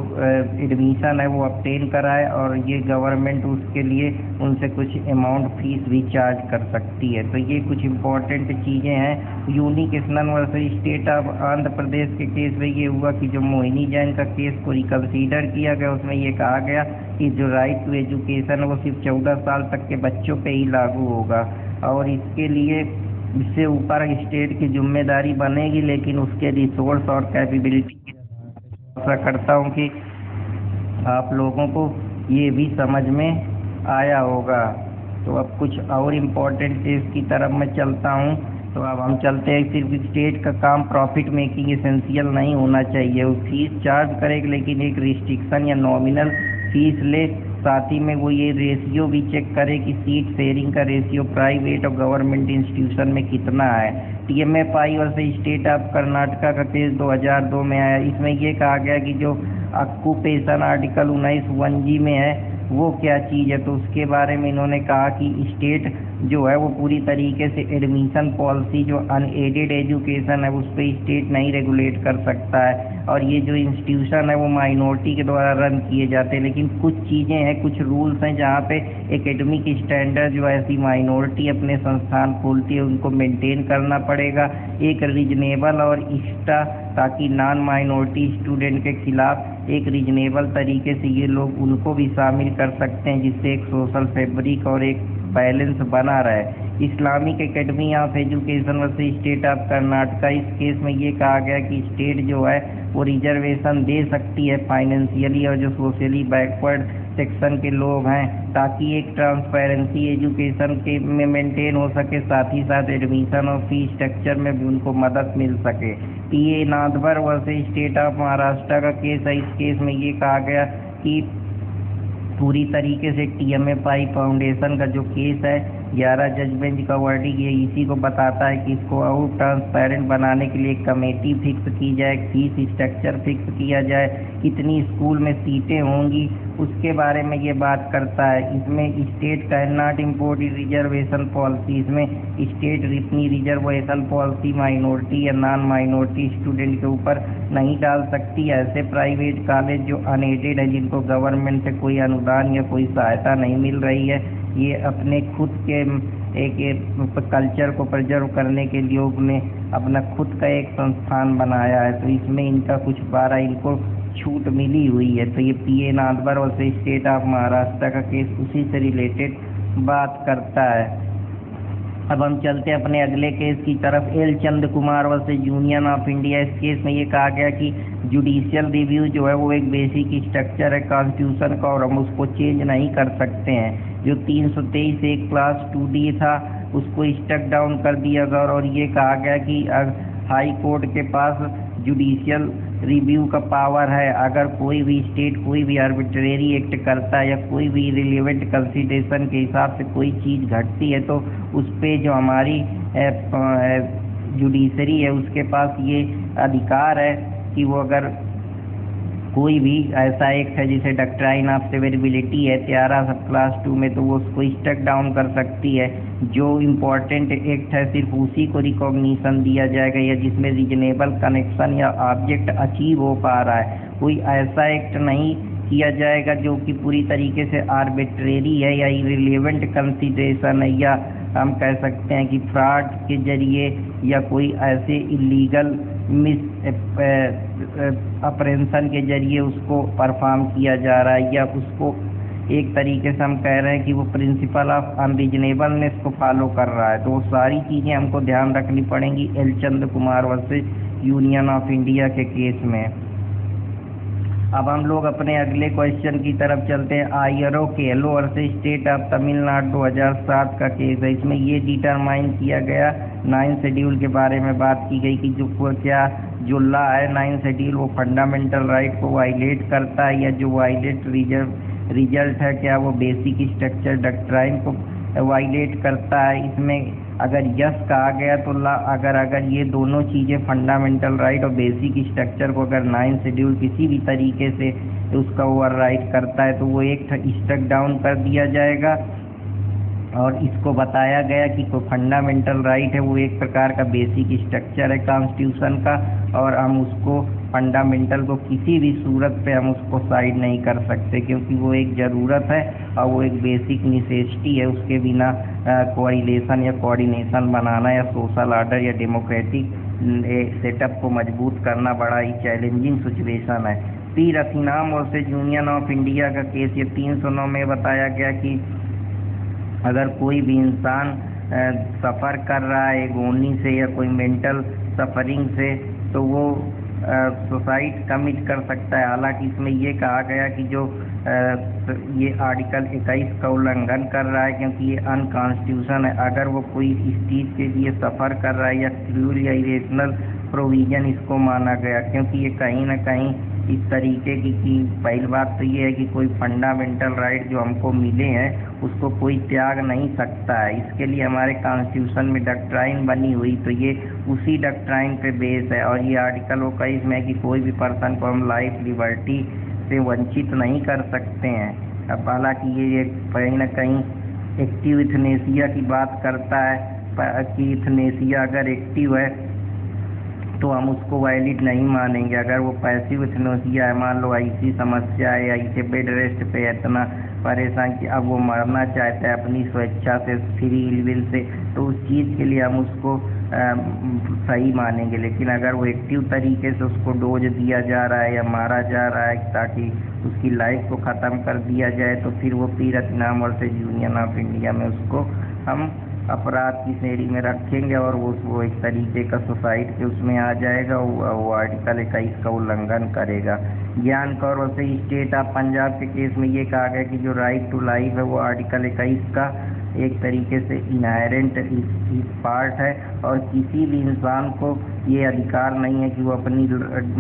एडमिशन है वो ऑब्टेन कराए, और ये गवर्नमेंट उसके लिए उनसे कुछ अमाउंट फीस भी चार्ज कर सकती है। तो ये कुछ इम्पोर्टेंट चीज़ें हैं। यूनिकृष्णन versus state of Andhra Pradesh के केस में ये हुआ कि जो मोहिनी जैन का केस को रिकन्सिडर किया गया, उसमें ये कहा गया कि जो राइट टू एजुकेशन है वो सिर्फ 14 साल तक के बच्चों पे ही लागू होगा, और इसके लिए इससे ऊपर स्टेट की जिम्मेदारी बनेगी, लेकिन उसके रिसोर्स और कैपेबिलिटी की आशा करता हूँ कि आप लोगों को ये भी समझ में आया होगा। तो अब कुछ और इम्पोर्टेंट केस की तरफ मैं चलता हूँ। तो अब हम चलते हैं, सिर्फ स्टेट का काम प्रॉफिट मेकिंग एसेंशियल नहीं होना चाहिए, वो फीस चार्ज करेगी लेकिन एक रिस्ट्रिक्शन या नॉमिनल फीस ले, साथ ही में वो ये रेशियो भी चेक करे कि सीट शेयरिंग का रेशियो प्राइवेट और गवर्नमेंट इंस्टीट्यूशन में कितना है। TMFI versus state of Karnataka का केस 2002 में आया। इसमें ये कहा गया कि जो ऑक्यूपेशन आर्टिकल 19(1G) में है वो क्या चीज़ है, तो उसके बारे में इन्होंने कहा कि स्टेट जो है वो पूरी तरीके से एडमिशन पॉलिसी जो अनएडेड एजुकेशन है उस पर स्टेट नहीं रेगुलेट कर सकता है, और ये जो इंस्टीट्यूशन है वो माइनॉरिटी के द्वारा रन किए जाते हैं। लेकिन कुछ चीज़ें हैं, कुछ रूल्स हैं जहाँ पे एकेडमिक स्टैंडर्ड जो ऐसी माइनॉरिटी अपने संस्थान खोलती है उनको मेंटेन करना पड़ेगा, एक रीजनेबल और एक्स्ट्रा, ताकि नॉन माइनॉरिटी स्टूडेंट के खिलाफ एक रीजनेबल तरीके से ये लोग उनको भी शामिल कर सकते हैं, जिससे एक सोशल फैब्रिक और एक बैलेंस बना रहे। Islamic academy of education versus state of Karnataka, इस केस में ये कहा गया कि स्टेट जो है वो रिजर्वेशन दे सकती है फाइनेंशियली और जो सोशली बैकवर्ड सेक्शन के लोग हैं, ताकि एक ट्रांसपेरेंसी एजुकेशन के में मेंटेन हो सके, साथ ही साथ एडमिशन और फी स्ट्रक्चर में भी उनको मदद मिल सके। PA Inamdar versus state of Maharashtra का केस है। इस केस में ये कहा गया कि पूरी तरीके से TMFI फाउंडेशन का जो केस है 11 जज बेंच का वर्डिंग ये इसी को बताता है कि इसको और ट्रांसपेरेंट बनाने के लिए कमेटी फिक्स की जाए, फीस स्ट्रक्चर फिक्स किया जाए, कितनी स्कूल में सीटें होंगी उसके बारे में ये बात करता है। इसमें state can not import reservation policy, इसमें स्टेट अपनी रिजर्वेशन पॉलिसी माइनॉरिटी या नॉन माइनॉरिटी स्टूडेंट के ऊपर नहीं डाल सकती। ऐसे प्राइवेट कॉलेज जो अनएडेड है, जिनको गवर्नमेंट से कोई अनुदान या कोई सहायता नहीं मिल रही है, ये अपने खुद के एक कल्चर को प्रिजर्व करने के लिए उन्होंने अपना खुद का एक संस्थान बनाया है, तो इसमें इनका कुछ 12 इनको छूट मिली हुई है। तो ये PA नादवर और स्टेट ऑफ महाराष्ट्र का केस उसी से रिलेटेड बात करता है। अब हम चलते हैं अपने अगले केस की तरफ, L Chandra Kumar versus union of India. इस केस में ये कहा गया कि जुडिशियल रिव्यू जो है वो एक बेसिक स्ट्रक्चर है कॉन्स्टिट्यूशन का, और हम उसको चेंज नहीं कर सकते हैं। जो 323 एक क्लास 2D था उसको स्टक डाउन कर दिया गया, और ये कहा गया कि हाई कोर्ट के पास जुडिशियल रिव्यू का पावर है। अगर कोई भी स्टेट कोई भी आर्बिट्रेरी एक्ट करता है या कोई भी रिलेवेंट कंसिडरेशन के हिसाब से कोई चीज़ घटती है, तो उस पे जो हमारी जुडिशरी है उसके पास ये अधिकार है कि वो अगर कोई भी ऐसा एक्ट है जिसे डॉक्ट्राइन ऑफ सेवरेबिलिटी है 13 सब क्लास 2 में, तो वो उसको स्टक डाउन कर सकती है। जो इम्पोर्टेंट एक्ट है सिर्फ उसी को रिकॉग्निशन दिया जाएगा या जिसमें रीजनेबल कनेक्शन या ऑब्जेक्ट अचीव हो पा रहा है। कोई ऐसा एक्ट नहीं किया जाएगा जो कि पूरी तरीके से आर्बिट्रेरी है या इररिलेवेंट कंसिडरेशन है, या हम कह सकते हैं कि फ्रॉड के जरिए या कोई ऐसे इलीगल अप्रेंशन के जरिए उसको परफॉर्म किया जा रहा है, या उसको एक तरीके से हम कह रहे हैं कि वो प्रिंसिपल ऑफ अनरीजनेबलनेस को फॉलो कर रहा है। तो वो सारी चीज़ें हमको ध्यान रखनी पड़ेंगी L Chandra Kumar versus union of India के केस में। अब हम लोग अपने अगले क्वेश्चन की तरफ चलते हैं। आईआरओ केलो वर्सेस स्टेट ऑफ तमिलनाडु 2007 का केस है। इसमें ये डिटरमाइन किया गया, 9 शेड्यूल के बारे में बात की गई कि जो लॉ है 9 शेड्यूल वो फंडामेंटल राइट को वायलेट करता है, या जो वायलेट रिजल्ट है क्या वो बेसिक स्ट्रक्चर डॉक्ट्राइन को वायलेट करता है। इसमें अगर यस कहा गया तो अगर ये दोनों चीज़ें फंडामेंटल राइट और बेसिक स्ट्रक्चर को अगर 9 शेड्यूल किसी भी तरीके से उसका ओवरराइड करता है तो वो एक स्ट्रक डाउन कर दिया जाएगा। और इसको बताया गया कि कोई फंडामेंटल राइट है वो एक प्रकार का बेसिक स्ट्रक्चर है कॉन्स्टिट्यूशन का, और हम उसको फंडामेंटल को किसी भी सूरत पे हम उसको साइड नहीं कर सकते, क्योंकि वो एक ज़रूरत है और वो एक बेसिक नेसेसिटी है। उसके बिना कोरिलेशन या कोऑर्डिनेशन बनाना या सोशल ऑर्डर या डेमोक्रेटिक सेटअप को मजबूत करना बड़ा ही चैलेंजिंग सिचुएशन है। P Rathinam versus union of India का केस, ये 309 में बताया गया कि अगर कोई भी इंसान सफ़र कर रहा है एगोनी से या कोई मेंटल सफरिंग से तो वो सुसाइड कमिट कर सकता है। हालांकि इसमें ये कहा गया कि जो ये आर्टिकल 21 का उल्लंघन कर रहा है, क्योंकि ये अनकॉन्स्टिट्यूशन है। अगर वो कोई इस चीज़ के लिए सफ़र कर रहा है या क्रूल या इरेशनल प्रोविज़न इसको माना गया, क्योंकि ये कहीं ना कहीं इस तरीके की पहली बात तो ये है कि कोई फंडामेंटल राइट जो हमको मिले हैं उसको कोई त्याग नहीं सकता है। इसके लिए हमारे कॉन्स्टिट्यूशन में डॉक्ट्राइन बनी हुई, तो ये उसी डॉक्ट्राइन पे बेस है। और ये आर्टिकल वो कई इसमें कि कोई भी पर्सन को हम लाइफ लिबर्टी से वंचित नहीं कर सकते हैं। अब हालांकि ये कहीं ना कहीं एक्टिव इथनेसिया की बात करता है कि इथनेसिया अगर एक्टिव है तो हम उसको वैलिड नहीं मानेंगे। अगर वो पैसिव इथनेसिया है, मान लो ऐसी समस्या है या इसे बेड रेस्ट पे इतना परेशान कि अब वो मरना चाहता है अपनी स्वेच्छा से, फ्री विल से, तो उस चीज़ के लिए हम उसको सही मानेंगे। लेकिन अगर वो एक्टिव तरीके से उसको डोज दिया जा रहा है या मारा जा रहा है ताकि उसकी लाइफ को ख़त्म कर दिया जाए, तो फिर वो P Rathinam versus union of India में उसको हम अपराध की श्रेणी में रखेंगे और वो एक तरीके का सुसाइड के उसमें आ जाएगा। वो आर्टिकल 21 का उल्लंघन करेगा। ज्ञान Kaur versus state of Punjab के केस में ये कहा गया कि जो राइट टू लाइफ है वो आर्टिकल 21 का एक तरीके से इनहेरेंट पार्ट है, और किसी भी इंसान को ये अधिकार नहीं है कि वो अपनी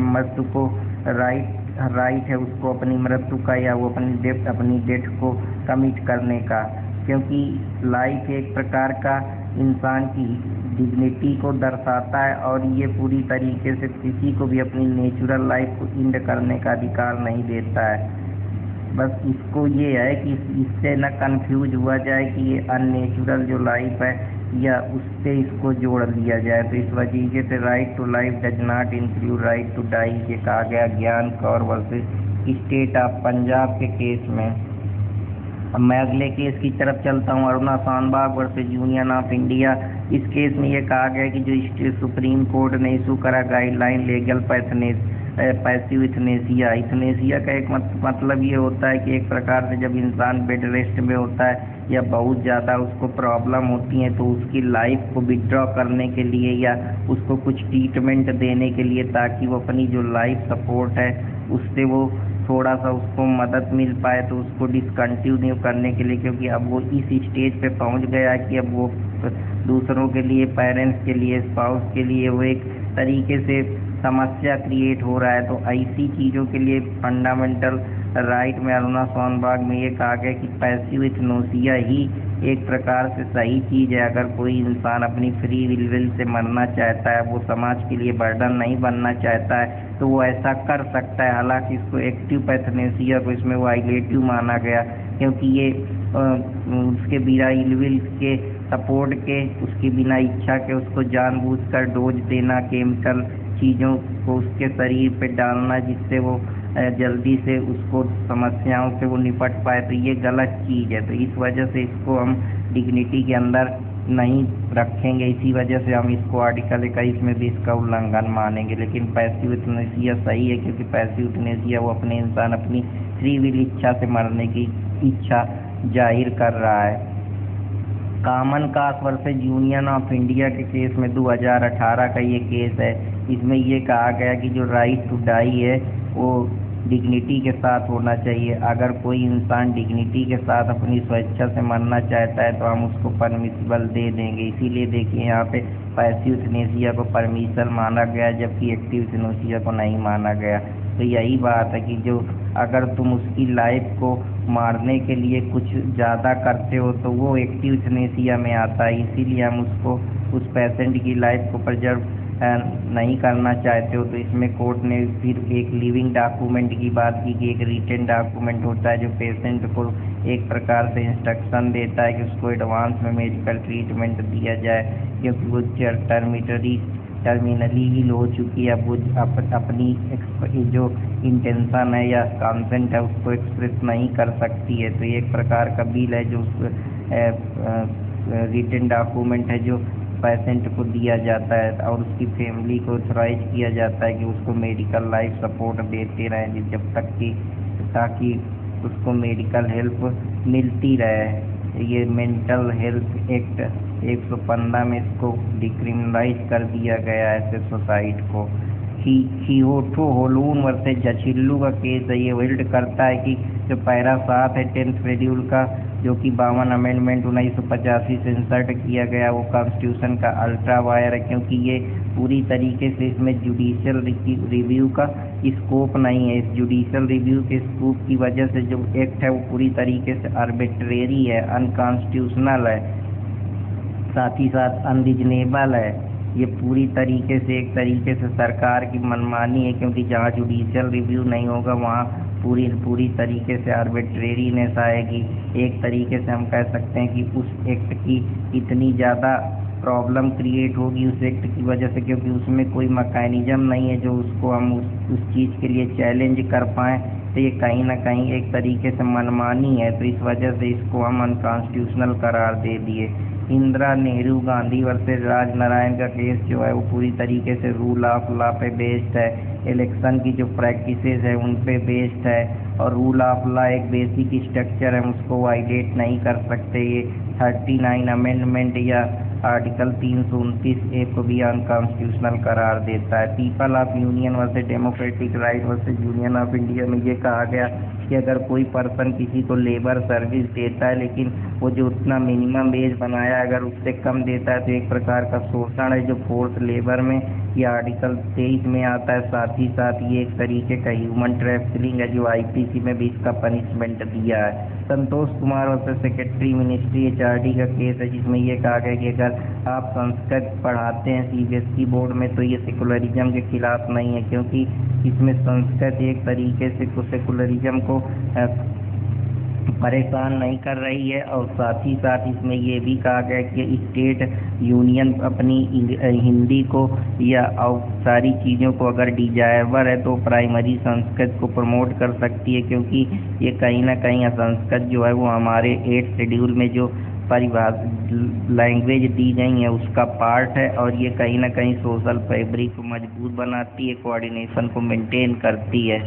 मृत्यु को राइट है उसको अपनी मृत्यु का या वो अपनी डेथ को कमिट करने का, क्योंकि लाइफ एक प्रकार का इंसान की डिग्निटी को दर्शाता है और ये पूरी तरीके से किसी को भी अपनी नेचुरल लाइफ को इंड करने का अधिकार नहीं देता है। बस इसको ये है कि इससे न कंफ्यूज हुआ जाए कि ये अननेचुरल जो लाइफ है या उससे इसको जोड़ लिया जाए। तो इस वजह से right to life does not include right to die, ये कहा गया Gian Kaur versus state of Punjab के केस में। अब मैं अगले केस की तरफ चलता हूँ, Aruna Shanbaug versus union of India. इस केस में ये कहा गया कि जो सुप्रीम कोर्ट ने इशू करा गाइडलाइन लीगल पैसिव इथनेसिया का एक मतलब ये होता है कि एक प्रकार से जब इंसान बेड रेस्ट में होता है या बहुत ज़्यादा उसको प्रॉब्लम होती है तो उसकी लाइफ को विड्रॉ करने के लिए या उसको कुछ ट्रीटमेंट देने के लिए ताकि वो अपनी जो लाइफ सपोर्ट है उससे वो थोड़ा सा उसको मदद मिल पाए, तो उसको डिसकंटिन्यू करने के लिए, क्योंकि अब वो इस स्टेज पे पहुंच गया कि अब वो दूसरों के लिए, पेरेंट्स के लिए, स्पाउस के लिए वो एक तरीके से समस्या क्रिएट हो रहा है। तो ऐसी चीज़ों के लिए फंडामेंटल राइट में अरुणा शानबाग में ये कहा गया कि पैसिव इथनेसिया ही एक प्रकार से सही चीज़ है। अगर कोई इंसान अपनी फ्री विल से मरना चाहता है, वो समाज के लिए बर्डन नहीं बनना चाहता है, तो वो ऐसा कर सकता है। हालांकि इसको एक्टिव इथनेसिया को इसमें वायलेटिव माना गया, क्योंकि ये उसके बिना विल के सपोर्ट के, उसके बिना इच्छा के उसको जानबूझकर डोज देना, केमिकल चीज़ों को उसके शरीर पे डालना जिससे वो जल्दी से उसको समस्याओं से वो निपट पाए, तो ये गलत चीज़ है। तो इस वजह से इसको हम डिग्निटी के अंदर नहीं रखेंगे, इसी वजह से हम इसको आर्टिकल 21 में भी इसका उल्लंघन मानेंगे। लेकिन पैसिव इथनेसिया सही है, क्योंकि पैसिव इथनेसिया वो अपने इंसान अपनी फ्री विल इच्छा से मरने की इच्छा जाहिर कर रहा है। Common cause versus union of India के केस में 2018 का ये केस है। इसमें ये कहा गया कि जो राइट टू डाई है वो डिग्निटी के साथ होना चाहिए। अगर कोई इंसान डिग्निटी के साथ अपनी स्वेच्छा से मरना चाहता है तो हम उसको परमिसिबल दे देंगे। इसीलिए देखिए यहाँ पे पैसिव यूथनेसिया को परमिशन माना गया जबकि एक्टिव यूथनेसिया को नहीं माना गया। तो यही बात है कि जो अगर तुम उसकी लाइफ को मारने के लिए कुछ ज़्यादा करते हो तो वो एक्टिव यूथनेसिया में आता है। इसीलिए हम उसको उस पेशेंट की लाइफ को प्रिजर्व नहीं करना चाहते हो। तो इसमें कोर्ट ने फिर एक लिविंग डॉक्यूमेंट की बात की कि एक रिटन डॉक्यूमेंट होता है जो पेशेंट को एक प्रकार से इंस्ट्रक्शन देता है कि उसको एडवांस में मेडिकल ट्रीटमेंट दिया जाए, क्योंकि वो टर्मिनली हील हो चुकी है। वो अपनी जो इंटेंशन है या कंसेंट है उसको एक्सप्रेस नहीं कर सकती है। तो ये एक प्रकार का बिल है जो रिटन डॉक्यूमेंट है जो पेशेंट को दिया जाता है और उसकी फैमिली को ऑथराइज किया जाता है कि उसको मेडिकल लाइफ सपोर्ट देते रहें जब तक कि ताकि उसको मेडिकल हेल्प मिलती रहे। ये मेंटल हेल्थ एक्ट 115 में इसको डिक्रिमिनलाइज कर दिया गया है ऐसे सुसाइड को। खियोटो होलून वर्सेस जचिल्लू का केस है। ये होल्ड करता है कि जो पैरा 7 है 10th शेड्यूल का, जो कि 52 अमेंडमेंट 1985 से इंसर्ट किया गया, वो कॉन्स्टिट्यूशन का अल्ट्रा वायर है, क्योंकि ये पूरी तरीके से इसमें जुडिशियल रिव्यू का स्कोप नहीं है। इस जुडिशियल रिव्यू के स्कोप की वजह से जो एक्ट है वो पूरी तरीके से आर्बिट्रेरी है, अनकॉन्स्टिट्यूशनल है, साथ ही साथ अनरीजनेबल है। ये पूरी तरीके से एक तरीके से सरकार की मनमानी है, क्योंकि जहाँ जुडिशियल रिव्यू नहीं होगा वहाँ पूरी तरीके से आर्बिट्रेरीनेस आएगी। एक तरीके से हम कह सकते हैं कि उस एक्ट की इतनी ज़्यादा प्रॉब्लम क्रिएट होगी उस एक्ट की वजह से, क्योंकि उसमें कोई मैकेनिज्म नहीं है जो उसको हम उस चीज़ के लिए चैलेंज कर पाएँ। तो ये कहीं ना कहीं एक तरीके से मनमानी है। तो इस वजह से इसको हम अनकॉन्स्टिट्यूशनल करार दे दिए। इंदिरा नेहरू गांधी वर्सेस राजनारायण का केस जो है वो पूरी तरीके से रूल ऑफ लॉ पे बेस्ड है। इलेक्शन की जो प्रैक्टिसेस है उन पे बेस्ड है और रूल ऑफ लॉ एक बेसिक स्ट्रक्चर है, उसको वाइलेट नहीं कर सकते। ये 39 अमेंडमेंट या आर्टिकल 329A को भी अनकॉन्स्टिट्यूशनल करार देता है। People of union versus democratic right versus union of India में ये कहा गया कि अगर कोई पर्सन किसी को लेबर सर्विस देता है लेकिन वो जो उतना मिनिमम वेज बनाया अगर उससे कम देता है तो एक प्रकार का शोषण है जो फोर्स लेबर में ये आर्टिकल 23 में आता है। साथ ही साथ ये एक तरीके का ह्यूमन ट्रैफिकिंग है जो IPC में भी इसका पनिशमेंट दिया है। Santosh Kumar versus secretary ministry HRD का केस है जिसमें ये कहा गया कि अगर आप संस्कृत पढ़ाते हैं CBSE बोर्ड में तो ये सेकुलरिज्म के खिलाफ नहीं है, क्योंकि इसमें संस्कृत एक तरीके से सेकुलरिज्म को परेशान नहीं कर रही है। और साथ ही साथ इसमें ये भी कहा गया कि स्टेट यूनियन अपनी हिंदी को या और सारी चीज़ों को अगर डिजायरेबल है तो प्राइमरी संस्कृत को प्रमोट कर सकती है, क्योंकि ये कहीं ना कहीं संस्कृत जो है वो हमारे 8th शेड्यूल में जो लैंग्वेज दी गई है उसका पार्ट है और ये कहीं ना कहीं सोशल फैब्रिक को मजबूत बनाती है, कोऑर्डिनेशन को मेंटेन करती है।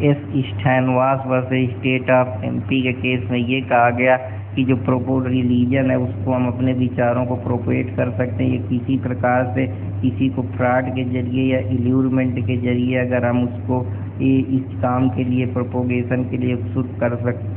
S Srinivas versus state of MP के केस में ये कहा गया कि जो प्रोपोज रिलीजन है उसको हम अपने विचारों को प्रोपेट कर सकते हैं। ये किसी प्रकार से किसी को फ्रॉड के जरिए या इल्यूरमेंट के जरिए अगर हम उसको इस काम के लिए प्रोपोगेशन के लिए उत्सुक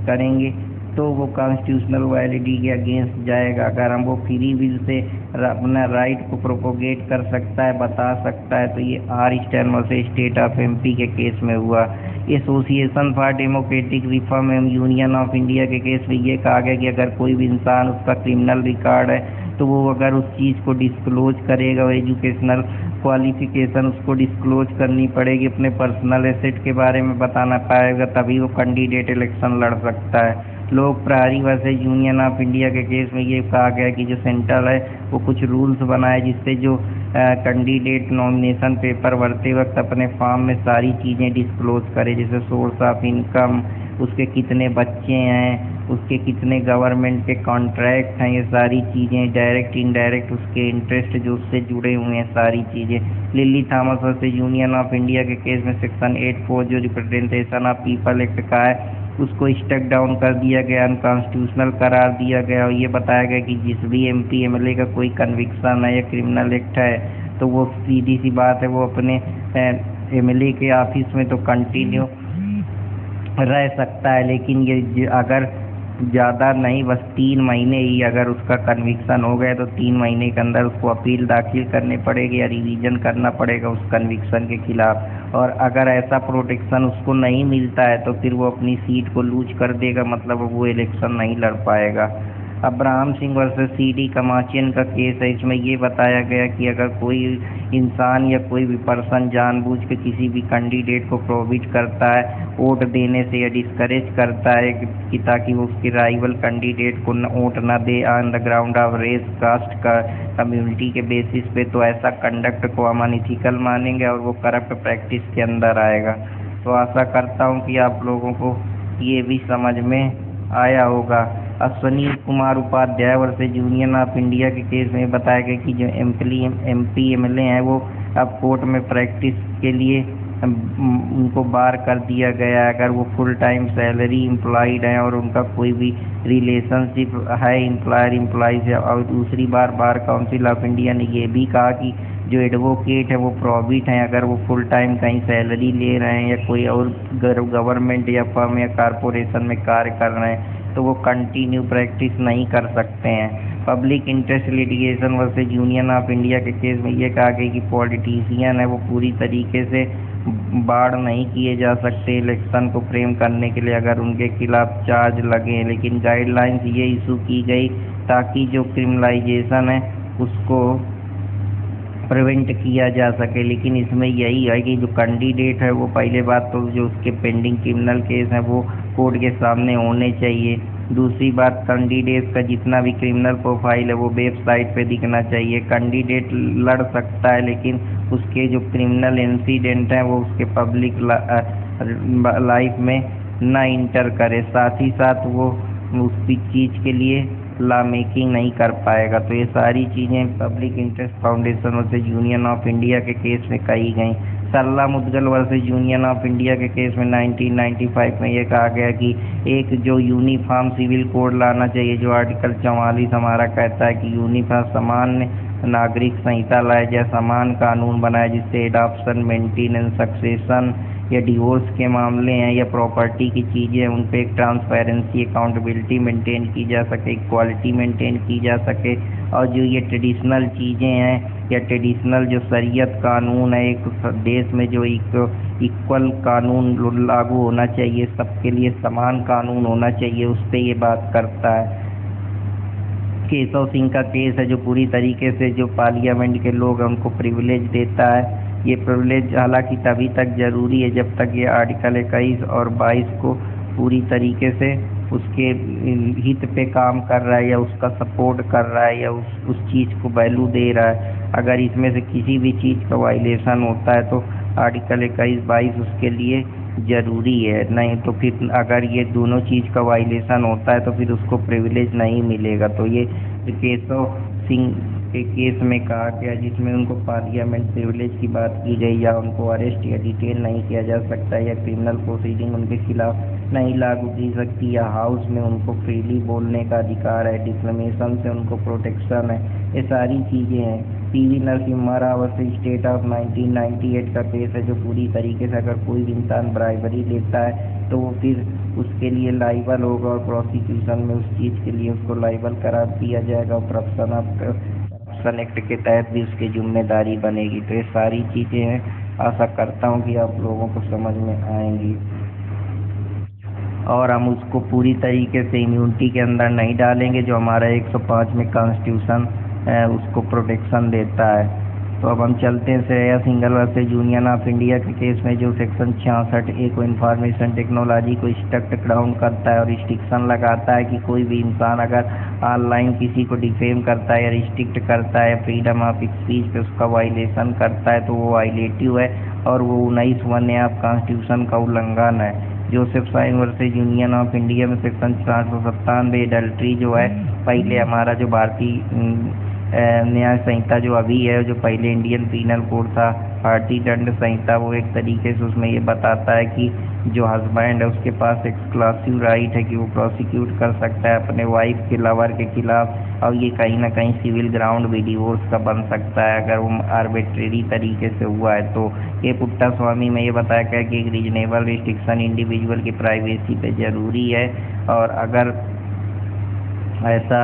करेंगे तो वो कॉन्स्टिट्यूशनल वैलिडिटी के अगेंस्ट जाएगा। अगर हम वो फ्री विल से अपना राइट को प्रोपोगेट कर सकता है, बता सकता है, तो ये R स्टैनवर्स से स्टेट ऑफ MP के केस में हुआ। एसोसिएशन फॉर डेमोक्रेटिक रिफॉर्म एवं यूनियन ऑफ इंडिया के केस में ये कहा गया कि अगर कोई भी इंसान उसका क्रिमिनल रिकॉर्ड है तो वो अगर उस चीज़ को डिस्क्लोज करेगा, वो एजुकेशनल क्वालिफिकेशन उसको डिस्क्लोज करनी पड़ेगी, अपने पर्सनल एसेट के बारे में बताना पाएगा, तभी वो कैंडिडेट इलेक्शन लड़ सकता है। लोक प्रहरी वर्सेस यूनियन ऑफ इंडिया के केस में ये कहा गया कि जो सेंट्रल है वो कुछ रूल्स बनाए जिससे जो कैंडिडेट नॉमिनेशन पेपर भरते वक्त अपने फॉर्म में सारी चीज़ें डिस्क्लोज करे, जैसे सोर्स ऑफ इनकम, उसके कितने बच्चे हैं, उसके कितने गवर्नमेंट के कॉन्ट्रैक्ट हैं, ये सारी चीज़ें डायरेक्ट इनडायरेक्ट उसके इंटरेस्ट जो उससे जुड़े हुए हैं सारी चीज़ें। Lily Thomas versus union of India के केस में सेक्शन 8(4) जो रिप्रेजेंटेशन ऑफ पीपल एक्ट का है उसको स्टक डाउन कर दिया गया, अनकॉन्स्टिट्यूशनल करार दिया गया और ये बताया गया कि जिस भी MP MLA का कोई कन्विक्शन है या क्रिमिनल एक्ट है तो वो सीधी सी बात है वो अपने MLA के ऑफिस में तो कंटिन्यू रह सकता है, लेकिन ये अगर ज़्यादा नहीं, बस 3 महीने ही अगर उसका कन्विक्शन हो गया तो 3 महीने के अंदर उसको अपील दाखिल करनी पड़ेगी या रिवीजन करना पड़ेगा उस कन्विक्शन के खिलाफ। और अगर ऐसा प्रोटेक्शन उसको नहीं मिलता है तो फिर वो अपनी सीट को लूज कर देगा, मतलब वो इलेक्शन नहीं लड़ पाएगा। अब्राहम सिंह वर्सेस सीडी कमाचियन का केस है। इसमें ये बताया गया कि अगर कोई इंसान या कोई भी पर्सन जानबूझ के किसी भी कैंडिडेट को प्रोहिबिट करता है वोट देने से या डिस्करेज करता है कि ताकि वो उसके राइवल कैंडिडेट को वोट ना दे on the ground of race, caste का कम्युनिटी के बेसिस पे, तो ऐसा कंडक्ट को हम अनइथिकल मानेंगे और वो करप्ट प्रैक्टिस के अंदर आएगा। तो आशा करता हूँ कि आप लोगों को ये भी समझ में आया होगा। Ashwini Kumar Upadhyay versus union of India के केस में बताया गया कि जो एमपी एमएलए हैं वो अब कोर्ट में प्रैक्टिस के लिए उनको बार कर दिया गया है अगर वो फुल टाइम सैलरी एम्प्लॉयड हैं और उनका कोई भी रिलेशनशिप है एम्प्लॉयर एम्प्लॉय से। और दूसरी बार काउंसिल ऑफ इंडिया ने ये भी कहा कि जो एडवोकेट है वो प्रोहिबिट हैं अगर वो फुल टाइम कहीं सैलरी ले रहे हैं या कोई और गवर्नमेंट या फर्म या कारपोरेशन में कार्य कर रहे हैं तो वो कंटिन्यू प्रैक्टिस नहीं कर सकते हैं। Public interest litigation versus union of India के केस में ये कहा गया कि पॉलिटिशियन है वो पूरी तरीके से बाढ़ नहीं किए जा सकते इलेक्शन को फ्रेम करने के लिए अगर उनके खिलाफ चार्ज लगे, लेकिन गाइडलाइंस ये इशू की गई ताकि जो क्रिमिनलाइजेशन है उसको प्रिवेंट किया जा सके। लेकिन इसमें यही है कि जो कैंडिडेट है वो पहले बात तो जो उसके पेंडिंग क्रिमिनल केस हैं वो कोर्ट के सामने होने चाहिए। दूसरी बात कैंडिडेट का जितना भी क्रिमिनल प्रोफाइल है वो वेबसाइट पे दिखना चाहिए। कैंडिडेट लड़ सकता है लेकिन उसके जो क्रिमिनल इंसिडेंट हैं वो उसके पब्लिक लाइफ में ना इंटर करे, साथ ही साथ वो उस चीज़ के लिए लॉ मेकिंग नहीं कर पाएगा। तो ये सारी चीज़ें public interest foundation versus union of India के केस में कही गई। Sarla Mudgal versus union of India के केस में 1995 में ये कहा गया कि एक जो यूनिफॉर्म सिविल कोड लाना चाहिए, जो आर्टिकल 44 हमारा कहता है कि यूनिफॉर्म समान नागरिक संहिता लाए जाए, समान कानून बनाए जिससे एडॉप्शन, मेंटेनेंस, सक्सेशन या डिवोर्स के मामले हैं या प्रॉपर्टी की चीज़ें उन पर एक ट्रांसपेरेंसी, अकाउंटेबिलिटी मेंटेन की जा सके, इक्वालिटी मेंटेन की जा सके। और जो ये ट्रेडिशनल चीज़ें हैं या ट्रेडिशनल जो शरीयत कानून है एक देश में जो इक्वल कानून लागू होना चाहिए, सबके लिए समान कानून होना चाहिए, उस पर ये बात करता है। केशव सिंह का केस है जो पूरी तरीके से जो पार्लियामेंट के लोग हैं उनको प्रिविलेज देता है। ये प्रिविलेज हालांकि तभी तक ज़रूरी है जब तक ये आर्टिकल 21 और 22 को पूरी तरीके से उसके हित पे काम कर रहा है या उसका सपोर्ट कर रहा है या उस चीज़ को वैल्यू दे रहा है। अगर इसमें से किसी भी चीज़ का वायलेशन होता है तो आर्टिकल 21-22 उसके लिए ज़रूरी है, नहीं तो फिर अगर ये दोनों चीज़ का वायलेशन होता है तो फिर उसको प्रिविलेज नहीं मिलेगा। तो ये केशव सिंह के केस में कहा गया जिसमें उनको पार्लियामेंट प्रिविलेज की बात की गई या उनको अरेस्ट या डिटेन नहीं किया जा सकता या क्रिमिनल प्रोसीडिंग उनके खिलाफ नहीं लागू की सकती या हाउस में उनको फ्रीली बोलने का अधिकार है, डिफेमेशन से उनको प्रोटेक्शन है, ये सारी चीज़ें हैं। PV Narasimha Rao versus state of 1998 का केस है जो पूरी तरीके से अगर कोई भी इंसान ब्राइबरी लेता है तो वो फिर उसके लिए लाइबल होगा और प्रोसिक्यूशन में उस चीज़ के लिए उसको लाइबल करार दिया जाएगा और करप्शन एक्ट के तहत भी उसकी जिम्मेदारी बनेगी। तो ये सारी चीज़ें हैं, आशा करता हूँ कि आप लोगों को समझ में आएंगी और हम उसको पूरी तरीके से इम्यूनिटी के अंदर नहीं डालेंगे जो हमारा 105 में कॉन्स्टिट्यूशन उसको प्रोटेक्शन देता है। तो अब हम चलते हैं Shreya Singhal versus union of India के केस में जो सेक्शन 66A को इंफॉर्मेशन टेक्नोलॉजी को स्ट्रिक्ट डाउन करता है और रिस्ट्रिक्शन लगाता है कि कोई भी इंसान अगर ऑनलाइन किसी को डिफेम करता है या रिस्ट्रिक्ट करता है फ्रीडम ऑफ स्पीच पे उसका वायलेशन करता है तो वो वायलेटिव है और वो 19 ऑफ कॉन्स्टिट्यूशन का उल्लंघन है। Joseph Shine versus union of India में सेक्शन 497 एडल्ट्री जो है पहले हमारा जो भारतीय न्याय संहिता जो अभी है जो पहले इंडियन पीनल कोड था भारतीय दंड संहिता वो एक तरीके से उसमें ये बताता है कि जो हस्बैंड है उसके पास एक्सक्लूसिव राइट है कि वो प्रोसिक्यूट कर सकता है अपने वाइफ के लवर के खिलाफ, और ये कहीं ना कहीं सिविल ग्राउंड भी डिवोर्स का बन सकता है अगर वो आर्बिट्रेरी तरीके से हुआ है। तो ये पुट्टास्वामी में ये बताया गया कि एक रीजनेबल रिस्ट्रिक्शन इंडिविजुअल की प्राइवेसी पे ज़रूरी है, और अगर ऐसा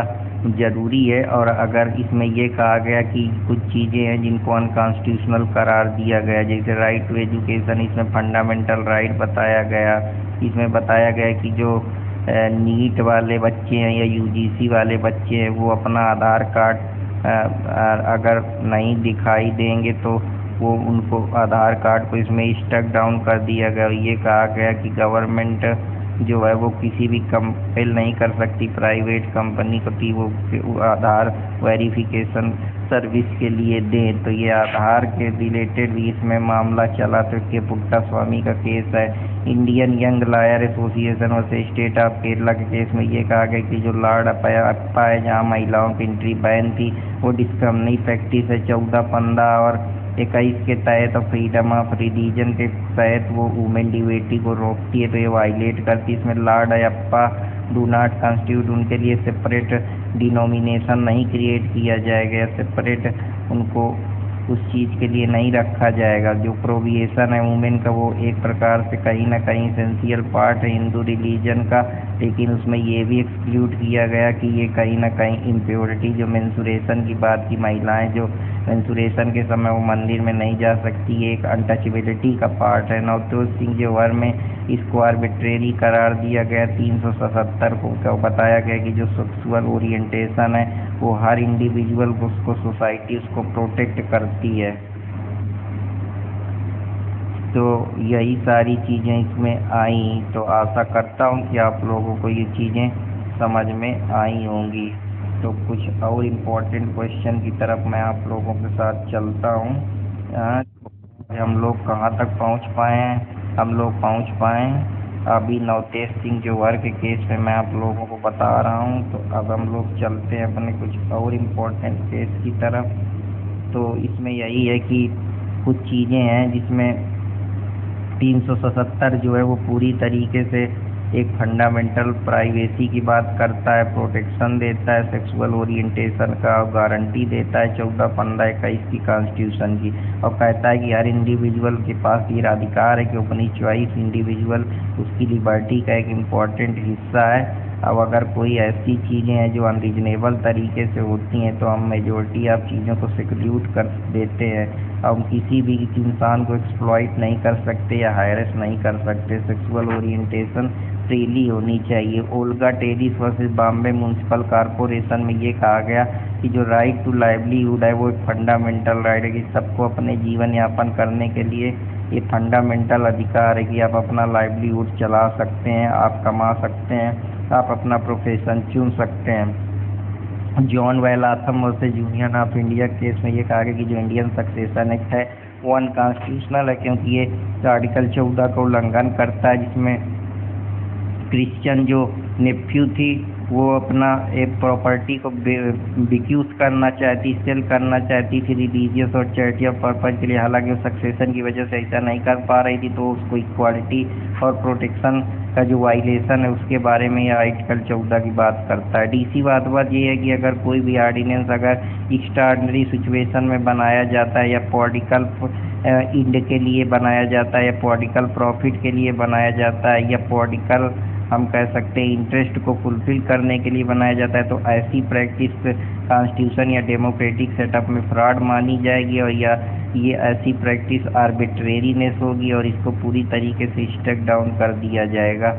ज़रूरी है, और अगर इसमें ये कहा गया कि कुछ चीज़ें हैं जिनको अनकॉन्स्टिट्यूशनल करार दिया गया, जैसे राइट टू एजुकेशन, इसमें फंडामेंटल राइट बताया गया। इसमें बताया गया कि जो नीट वाले बच्चे हैं या यूजीसी वाले बच्चे हैं वो अपना आधार कार्ड अगर नहीं दिखाई देंगे तो वो उनको आधार कार्ड को इसमें स्टक डाउन कर दिया गया। ये कहा गया कि गवर्नमेंट जो है वो किसी भी कंपेल नहीं कर सकती प्राइवेट कंपनी को कि वो आधार वेरिफिकेशन सर्विस के लिए दें। तो ये आधार के रिलेटेड भी इसमें मामला चला। तो के पुट्टास्वामी का केस है। इंडियन यंग लॉयर एसोसिएशन और स्टेट ऑफ केरला के केस में ये कहा गया कि जो लॉर्ड अप्पा है जहाँ महिलाओं की एंट्री बैन थी वो डिस्क्रिमिनेटरी प्रैक्टिस है 14, 15 और 21 के तहत, और फ्रीडम ऑफ रिलीजन के तहत वो वुमेन डिबेटी को रोकती है, तो ये वायलेट करती है। इसमें Lord Appa do not constitute, उनके लिए सेपरेट डिनोमिनेशन नहीं क्रिएट किया जाएगा या सेपरेट उनको उस चीज़ के लिए नहीं रखा जाएगा। जो प्रोविएशन है वुमेन का वो एक प्रकार से कहीं ना कहीं एसेंशियल पार्ट है हिंदू रिलीजन का, लेकिन उसमें ये भी एक्सक्लूड किया गया कि ये कहीं ना कहीं इम्प्योरिटी, जो मेंसुरेशन की बात की, महिलाएं जो मेंसुरेशन के समय वो मंदिर में नहीं जा सकती, ये एक अनटचेबिलिटी का पार्ट है। नवजोत सिंह जोहर में इसको आर्बिट्रेरी करार दिया गया 377 को बताया गया कि जो सेक्सुअल ओरिएंटेशन है वो हर इंडिविजुअल को उसको सोसाइटी उसको प्रोटेक्ट करती है। तो यही सारी चीज़ें इसमें आई। तो आशा करता हूँ कि आप लोगों को ये चीज़ें समझ में आई होंगी। तो कुछ और इम्पोर्टेंट क्वेश्चन की तरफ मैं आप लोगों के साथ चलता हूँ। हम लोग कहाँ तक पहुँच पाए हैं? हम लोग पहुँच पाए अभी नवतेज सिंह जोहर के केस पे मैं आप लोगों को बता रहा हूँ। तो अब हम लोग चलते हैं अपने कुछ और इम्पोर्टेंट केस की तरफ। तो इसमें यही है कि कुछ चीज़ें हैं जिसमें 377 जो है वो पूरी तरीके से एक फंडामेंटल प्राइवेसी की बात करता है, प्रोटेक्शन देता है सेक्सुअल ओरिएंटेशन का, गारंटी देता है 14, 15, 21 की कॉन्स्टिट्यूशन की, और कहता है कि हर इंडिविजुअल के पास ये अधिकार है कि अपनी चॉइस इंडिविजुअल उसकी लिबर्टी का एक इम्पॉर्टेंट हिस्सा है। अब अगर कोई ऐसी चीज़ें हैं जो अनरीजनेबल तरीके से होती हैं तो हम मेजॉरिटी ऑफ चीज़ों को सिक्यूट कर देते हैं। हम किसी भी इंसान को एक्सप्लॉइट नहीं कर सकते या हायरेस नहीं कर सकते। सेक्सुअल ओरिएंटेशन फ्रीली होनी चाहिए। Olga Tellis versus Bombay municipal corporation में ये कहा गया कि जो राइट टू लाइवलीहुड है वो एक फंडामेंटल राइट है कि सबको अपने जीवन यापन करने के लिए ये फंडामेंटल अधिकार है कि आप अपना लाइवलीहुड चला सकते हैं, आप कमा सकते हैं, आप अपना प्रोफेशन चुन सकते हैं। John Vallamattom versus union of India case में ये कहा गया कि जो इंडियन सक्सेशन एक्ट है वो अनकॉन्स्टिट्यूशनल है क्योंकि ये आर्टिकल 14 का उल्लंघन करता है, जिसमें क्रिश्चियन जो नेफ्यू थी वो अपना एक प्रॉपर्टी को बिक्यूज करना चाहती, सेल करना चाहती थी रिलीजियस और चैरिटी ऑफ पर्पज के लिए। हालांकि वो सक्सेशन की वजह से ऐसा नहीं कर पा रही थी, तो उसको इक्वालिटी और प्रोटेक्शन का जो वायलेशन है उसके बारे में यह आर्टिकल 14 की बात करता है। डीसी बात ये है कि अगर कोई भी ऑर्डिनेंस अगर एक्स्ट्राऑर्डिनरी सिचुएशन में बनाया जाता है या पॉलिटिकल इंड के लिए बनाया जाता है या पॉलिटिकल प्रॉफिट के लिए बनाया जाता है या पॉलिटिकल हम कह सकते हैं इंटरेस्ट को फुलफिल करने के लिए बनाया जाता है, तो ऐसी प्रैक्टिस कॉन्स्टिट्यूशन या डेमोक्रेटिक सेटअप में फ्रॉड मानी जाएगी और या ये ऐसी प्रैक्टिस आर्बिट्रेरीनेस होगी और इसको पूरी तरीके से स्टक डाउन कर दिया जाएगा।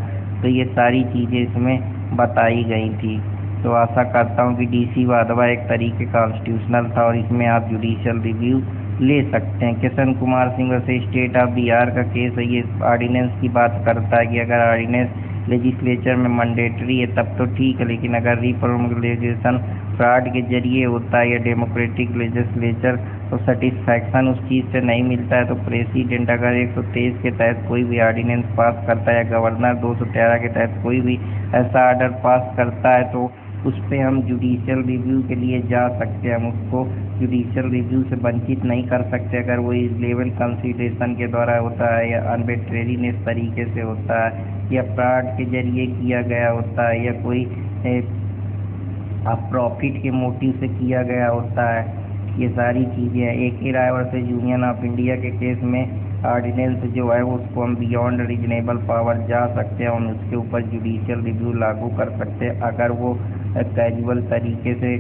तो ये सारी चीज़ें इसमें बताई गई थी। तो आशा करता हूँ कि डीसी वादवा एक तरीके कॉन्स्टिट्यूशनल था और इसमें आप जुडिशियल रिव्यू ले सकते हैं। किशन कुमार सिंह वैसे स्टेट ऑफ बिहार का केस है, ये ऑर्डिनेंस की बात करता है कि अगर ऑर्डिनेंस लेजिस्लेचर में मैंडेटरी है तब तो ठीक है, लेकिन अगर रिप्रोमगेशन फ्रॉड के जरिए होता है या डेमोक्रेटिक लेजिस्लेचर तो सेटिस्फैक्शन उस चीज़ से नहीं मिलता है, तो प्रेसिडेंट अगर 123 के तहत कोई भी ऑर्डिनेंस पास करता है या गवर्नर 213 के तहत कोई भी ऐसा ऑर्डर पास करता है तो उस पर हम जुडिशियल रिव्यू के लिए जा सकते हैं। हम उसको जुडिशियल रिव्यू से वंचित नहीं कर सकते अगर वो इलेवल कंसिडरेशन के द्वारा होता है या अनबिट्रेरीनेस तरीके से होता है या फ्रॉड के जरिए किया गया होता है या कोई प्रॉफिट के मोटिव से किया गया होता है। ये सारी चीज़ें हैं। AK Rai versus union of India के केस में ऑर्डिनेंस जो है उसको हम बियॉन्ड रीजनेबल पावर जा सकते हैं और उसके ऊपर जुडिशियल रिव्यू लागू कर सकते हैं अगर वो कैजुअल तरीके से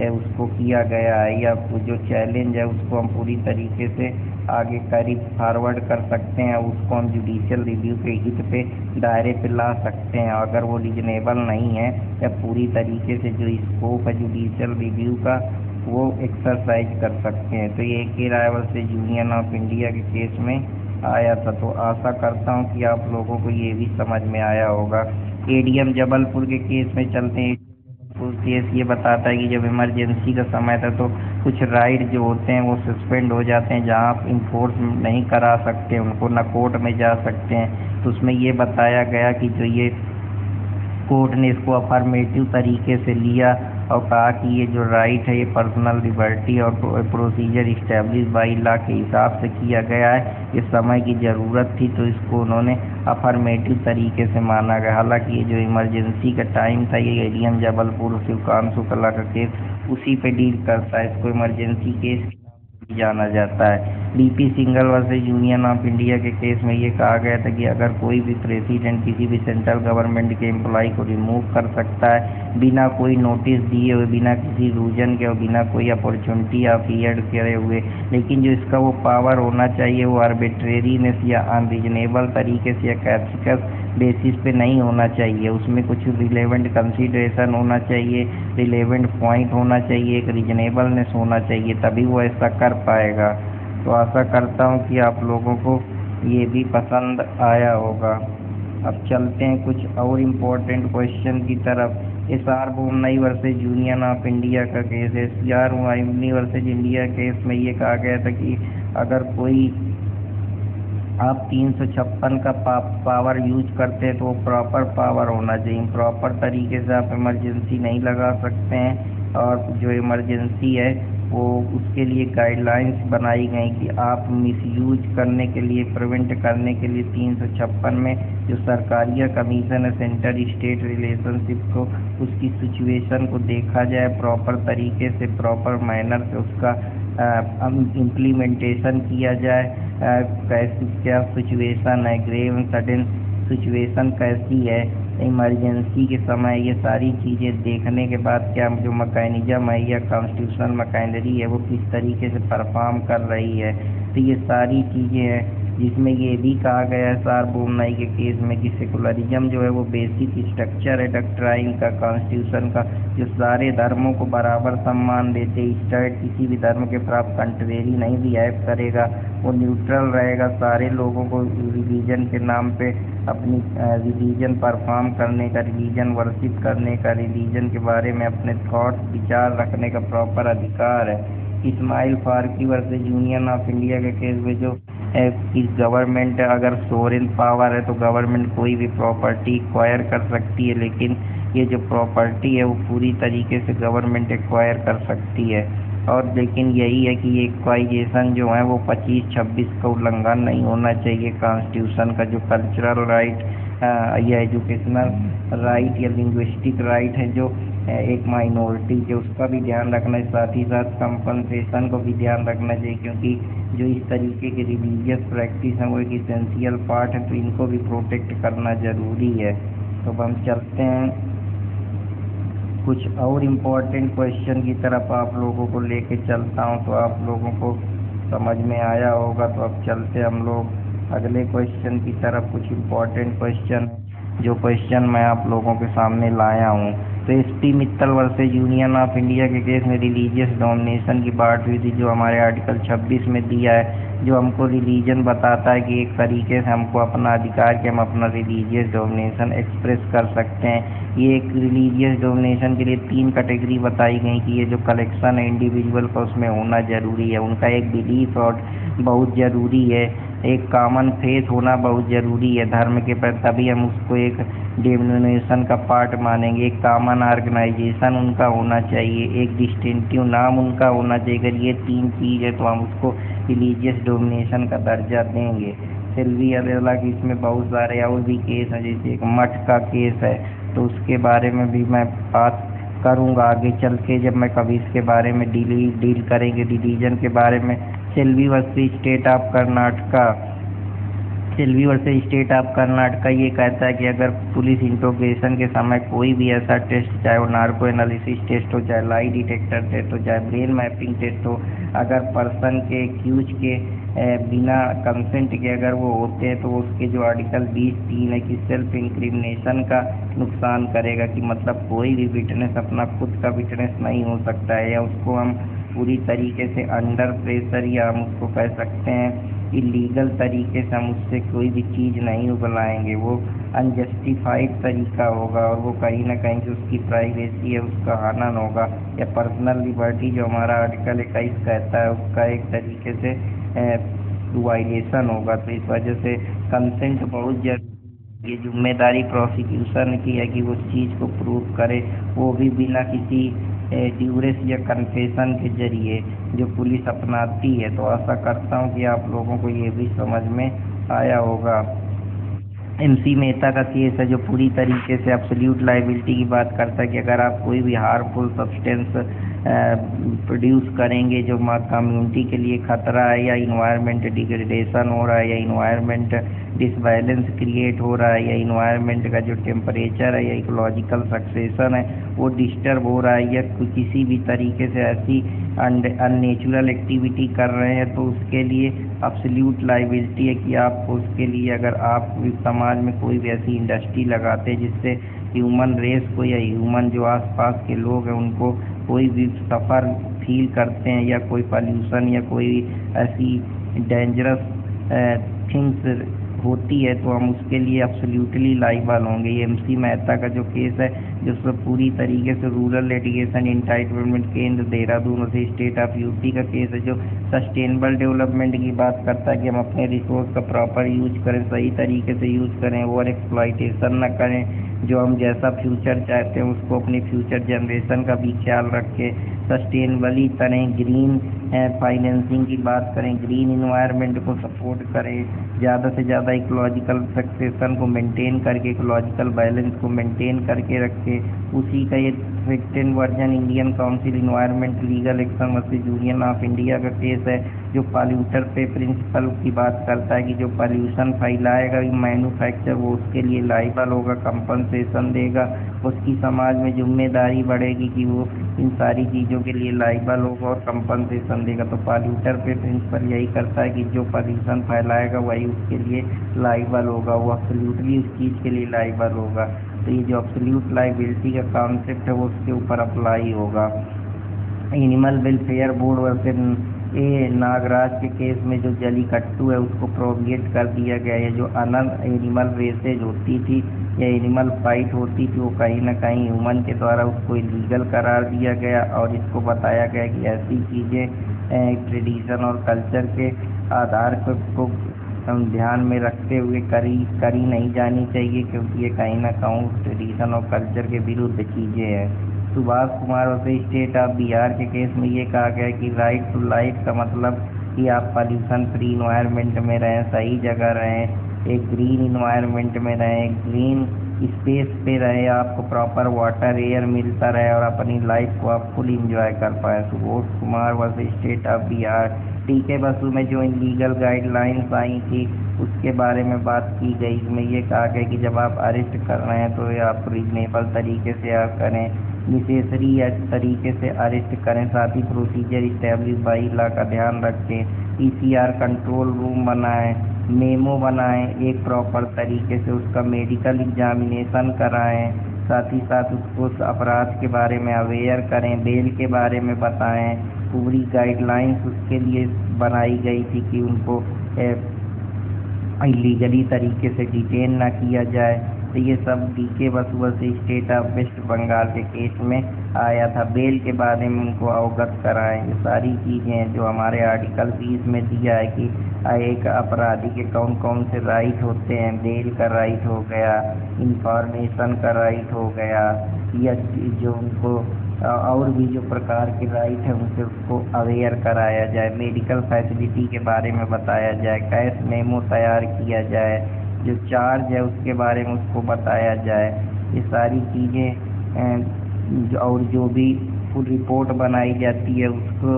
उसको किया गया है या जो चैलेंज है उसको हम पूरी तरीके से आगे करीब फॉरवर्ड कर सकते हैं। उसको हम जुडिशियल रिव्यू के हित पे दायरे पे ला सकते हैं। अगर वो रीजनेबल नहीं है या पूरी तरीके से जो स्कोप है जुडिशियल रिव्यू का वो एक्सरसाइज कर सकते हैं। तो ये AK Rai versus union of India के केस में आया था। तो आशा करता हूँ कि आप लोगों को ये भी समझ में आया होगा। ADM जबलपुर के केस में चलते हैं। केस ये बताता है कि जब इमरजेंसी का समय था तो कुछ राइट जो होते हैं वो सस्पेंड हो जाते हैं, जहाँ आप इन्फोर्स नहीं करा सकते उनको, ना कोर्ट में जा सकते हैं। तो उसमें ये बताया गया कि जो ये कोर्ट ने इसको अफर्मेटिव तरीके से लिया और कहा कि ये जो राइट है ये पर्सनल लिबर्टी और प्रोसीजर इस्टेब्लिश बाई लॉ के हिसाब से किया गया है। इस समय की ज़रूरत थी तो इसको उन्होंने अफर्मेटिव तरीके से माना गया। हालांकि ये जो इमरजेंसी का टाइम था ये ADM जबलपुर शिवकांत शुक्ला का केस उसी पे डील करता है। इसको इमरजेंसी केस जाना जाता है। DP Singhal versus union of India के केस में ये कहा गया था कि अगर कोई भी प्रेसिडेंट किसी भी सेंट्रल गवर्नमेंट के एम्प्लॉय को रिमूव कर सकता है बिना कोई नोटिस दिए हुए, बिना किसी रीजन के और बिना कोई अपॉर्चुनिटी अफियर्ड करे हुए, लेकिन जो इसका वो पावर होना चाहिए वो आर्बिट्रेरीनेस या अनरीजनेबल तरीके से या कैप्सिकस बेसिस पे नहीं होना चाहिए। उसमें कुछ रिलेवेंट कंसीडरेशन होना चाहिए, रिलेवेंट पॉइंट होना चाहिए, एक रीजनेबलनेस होना चाहिए, तभी वो ऐसा कर पाएगा। तो आशा करता हूँ कि आप लोगों को ये भी पसंद आया होगा। अब चलते हैं कुछ और इम्पोर्टेंट क्वेश्चन की तरफ। SR Bommai versus union of India का केस है। SR Bommai versus India case में ये कहा गया था कि अगर कोई आप 356 का पावर यूज करते हैं तो वो प्रॉपर पावर होना चाहिए। प्रॉपर तरीके से आप इमरजेंसी नहीं लगा सकते हैं और जो इमरजेंसी है वो उसके लिए गाइडलाइंस बनाई गई कि आप मिसयूज करने के लिए, प्रिवेंट करने के लिए 356 में जो सरकारी या कमीशन है सेंटर स्टेट रिलेशनशिप को, उसकी सिचुएशन को देखा जाए प्रॉपर तरीके से, प्रॉपर मैनर से उसका इम्प्लीमेंटेशन किया जाए। कैसी क्या सिचुएशन है, ग्रेव सडन सिचुएशन कैसी है इमरजेंसी के समय, ये सारी चीज़ें देखने के बाद क्या जो मैकेनिज्म है या कॉन्स्टिट्यूशनल मशीनरी है वो किस तरीके से परफॉर्म कर रही है। तो ये सारी चीज़ें हैं जिसमें ये भी कहा गया है SR बोमनई के केस में कि सेकुलरिज्म जो है वो बेसिक स्ट्रक्चर है डॉक्ट्राइन का, कॉन्स्टिट्यूशन का, जो सारे धर्मों को बराबर सम्मान देते, स्टेट किसी भी धर्म के खिलाफ कंट्रेरी नहीं बिहेव करेगा, वो न्यूट्रल रहेगा, सारे लोगों को रिलीजन के नाम पे अपनी रिलीजन परफॉर्म करने का, रिलीजन वर्शिप करने का, रिलीजन के बारे में अपने थॉट विचार रखने का प्रॉपर अधिकार है। Ismail Faruqui versus union of India के केस में जो कि गवर्नमेंट अगर सोवरेन पावर है तो गवर्नमेंट कोई भी प्रॉपर्टी एक्वायर कर सकती है, लेकिन ये जो प्रॉपर्टी है वो पूरी तरीके से गवर्नमेंट एक्वायर कर सकती है। और लेकिन यही है कि ये इक्वाइजेशन जो है वो 25-26 का उल्लंघन नहीं होना चाहिए कॉन्स्टिट्यूशन का। जो कल्चरल राइट या एजुकेशनल राइट या लिंग्विस्टिक राइट है जो एक माइनॉरिटी के, उसका भी ध्यान रखना है। साथ ही साथ कंपनसेशन को भी ध्यान रखना चाहिए, क्योंकि जो इस तरीके के रिलीजियस प्रैक्टिस हैं वो एक इसेंशियल पार्ट है, तो इनको भी प्रोटेक्ट करना ज़रूरी है। तो हम चलते हैं कुछ और इम्पोर्टेंट क्वेश्चन की तरफ आप लोगों को लेके चलता हूं, तो आप लोगों को समझ में आया होगा। तो अब चलते हम लोग अगले क्वेश्चन की तरफ। कुछ इम्पोर्टेंट क्वेश्चन जो क्वेश्चन मैं आप लोगों के सामने लाया हूं। तो SP Mittal versus union of India के केस में रिलीजियस डोमिनेशन की बात हुई थी, जो हमारे आर्टिकल 26 में दिया है, जो हमको रिलीजन बताता है कि एक तरीके से हमको अपना अधिकार कि हम अपना रिलीजियस डोमिनेशन एक्सप्रेस कर सकते हैं। ये एक रिलीजियस डोमिनेशन के लिए 3 कैटेगरी बताई गई कि ये जो कलेक्शन है इंडिविजुअल का उसमें होना ज़रूरी है, उनका एक बिलीफ और बहुत ज़रूरी है। एक कॉमन फेथ होना बहुत ज़रूरी है धर्म के प्रति, तभी हम उसको एक डिनोमिनेशन का पार्ट मानेंगे। एक कॉमन ऑर्गेनाइजेशन उनका होना चाहिए, एक डिस्टिंक्टिव नाम उनका होना चाहिए। अगर ये 3 चीज़ है तो हम उसको रिलीजियस डोमिनेशन का दर्जा देंगे। सिल्वी अरेला की इसमें बहुत सारे और भी केस हैं, जैसे एक मठ का केस है, तो उसके बारे में भी मैं बात करूँगा आगे चल के, जब मैं कभी इसके बारे में डील करेंगे डिवीजन के बारे में। Silvi versus state of Karnataka. Silvi versus state of Karnataka ये कहता है कि अगर पुलिस इंट्रोगेशन के समय कोई भी ऐसा टेस्ट, चाहे वो नार्को एनालिसिस टेस्ट हो, चाहे लाई डिटेक्टर टेस्ट हो, चाहे ब्रेन मैपिंग टेस्ट हो, अगर पर्सन के एक्यूज के बिना कंसेंट के अगर वो होते हैं तो उसके जो आर्टिकल 20(3) है कि सेल्फ इंक्रिमिनेशन का नुकसान करेगा, कि मतलब कोई भी विटनेस अपना खुद का विटनेस नहीं हो सकता है, या उसको हम पूरी तरीके से अंडर प्रेशर, या हम उसको कह सकते हैं इलीगल तरीके से हम उससे कोई भी चीज़ नहीं उगलाएंगे। वो अनजस्टिफाइड तरीका होगा और वो कहीं ना कहीं से उसकी प्राइवेसी है उसका हनन होगा, या पर्सनल लिबर्टी जो हमारा आर्टिकल 21 कहता है उसका एक तरीके से वायलेशन होगा। तो इस वजह से कंसेंट बहुत जरूरी। ये जिम्मेदारी प्रोसिक्यूशन की है कि वो उस चीज़ को प्रूव करे, वो भी बिना किसी ड्यूरेस या कन्फेशन के जरिए जो पुलिस अपनाती है। तो आशा करता हूँ कि आप लोगों को ये भी समझ में आया होगा। MC मेहता का केस है जो पूरी तरीके से एब्सोल्यूट लायबिलिटी की बात करता है कि अगर आप कोई भी हार्मफुल सब्सटेंस प्रोड्यूस करेंगे जो कम्युनिटी के लिए खतरा है, या इन्वायरमेंट डिग्रेडेशन हो रहा है, या इन्वायरमेंट डिसबैलेंस क्रिएट हो रहा है, या इन्वायरमेंट का जो टेम्परेचर है या इकोलॉजिकल सक्सेशन है वो डिस्टर्ब हो रहा है, या किसी भी तरीके से ऐसी अननेचुरल एक्टिविटी कर रहे हैं, तो उसके लिए एब्सोल्यूट लायबिलिटी है कि आपको उसके लिए, अगर आप समाज में कोई भी ऐसी इंडस्ट्री लगाते हैं जिससे ह्यूमन रेस को या ह्यूमन जो आसपास के लोग हैं उनको कोई भी सफ़र फील करते हैं, या कोई पॉल्यूशन या कोई ऐसी डेंजरस थिंग्स होती है, तो हम उसके लिए एब्सोल्युटली लाइबल होंगे। ये MC मेहता का जो केस है जिसमें पूरी तरीके से रूरल लिटिगेशन एंटाइटलमेंट केंद्र देहरादून से स्टेट ऑफ UP का केस है जो सस्टेनेबल डेवलपमेंट की बात करता है कि हम अपने रिसोर्स का प्रॉपर यूज करें, सही तरीके से यूज करें, ओवर एक्सप्लॉइटेशन न करें, जो हम जैसा फ्यूचर चाहते हैं उसको अपनी फ्यूचर जनरेशन का भी ख्याल रखें, सस्टेनेबली करें, ग्रीन फाइनेंसिंग की बात करें, ग्रीन इन्वायरमेंट को सपोर्ट करें, ज़्यादा से ज़्यादा इकोलॉजिकल सक्सेशन को मेंटेन करके, इकोलॉजिकल बैलेंस को मेंटेन करके रखें। उसी का ये second version Indian council environment legal action versus union of India का केस है जो पॉल्यूटर पे प्रिंसिपल की बात करता है कि जो पॉल्यूशन फैलाएगा मैन्युफैक्चर वो उसके लिए लाइबल होगा, कंपनसेशन देगा, उसकी समाज में जिम्मेदारी बढ़ेगी कि वो इन सारी चीज़ों के लिए लाइबल होगा और कंपनसेशन देगा। तो पॉल्यूटर पे प्रिंसिपल यही करता है कि जो पॉल्यूशन फैलाएगा वही उसके लिए लाइबल होगा, वो एब्सोल्युटली उस चीज़ के लिए लाइबल होगा। तो ये जो एब्सोल्यूट लायबिलिटी का कॉन्सेप्ट है वो उसके ऊपर अप्लाई होगा। Animal welfare board versus Nagaraj के केस में जो जलीकट्टू है उसको प्रोहिबिट कर दिया गया है। जो अनंत एनिमल रेसेज होती थी या एनिमल फाइट होती थी वो कहीं ना कहीं ह्यूमन के द्वारा उसको इलीगल करार दिया गया, और इसको बताया गया कि ऐसी चीज़ें ट्रेडिशन और कल्चर के आधार को हम ध्यान में रखते हुए करी नहीं जानी चाहिए, क्योंकि ये कहीं ना कहीं ट्रेडिशन और कल्चर के विरुद्ध चीज़ें हैं। Subhash Kumar versus state of Bihar के केस में ये कहा गया कि राइट टू लाइफ का मतलब कि आप पॉल्यूशन फ्री इन्वायरमेंट में रहें, सही जगह रहें, एक ग्रीन इन्वायरमेंट में रहें, ग्रीन स्पेस पे रहे, आपको प्रॉपर वाटर एयर मिलता रहे और अपनी लाइफ को आप फुल इंजॉय कर पाए। Subhash Kumar versus state of Bihar. TK Basu में जो इलीगल गाइडलाइंस आई थी उसके बारे में बात की गई, इसमें ये कहा गया कि जब आप अरेस्ट कर रहे हैं तो आप रीजनेबल तरीके से आप करें, नेसेसरी तरीके से अरेस्ट करें, साथ ही प्रोसीजर इस्टेब्लिश बाई लॉ का ध्यान रखें, PCR कंट्रोल रूम बनाएं, मेमो बनाएं, एक प्रॉपर तरीके से उसका मेडिकल एग्जामिनेशन कराएं, साथ ही साथ उसको उस अपराध के बारे में अवेयर करें, बेल के बारे में बताएं। पूरी गाइडलाइंस उसके लिए बनाई गई थी कि उनको इलीगली तरीके से डिटेन ना किया जाए। तो ये सब DK बसु से स्टेट ऑफ वेस्ट बंगाल के केस में आया था। बेल के बारे में उनको अवगत कराएं। ये सारी चीज़ें हैं जो हमारे आर्टिकल 20 में दिया है कि एक अपराधी के कौन कौन से राइट होते हैं। बेल का राइट हो गया, इंफॉर्मेशन का राइट हो गया, या जो उनको और भी जो प्रकार के राइट है उनसे उसको अवेयर कराया जाए, मेडिकल फैसिलिटी के बारे में बताया जाए, कैश मेमो तैयार किया जाए, जो चार्ज है उसके बारे में उसको बताया जाए। ये सारी चीज़ें और जो भी फुल रिपोर्ट बनाई जाती है उसको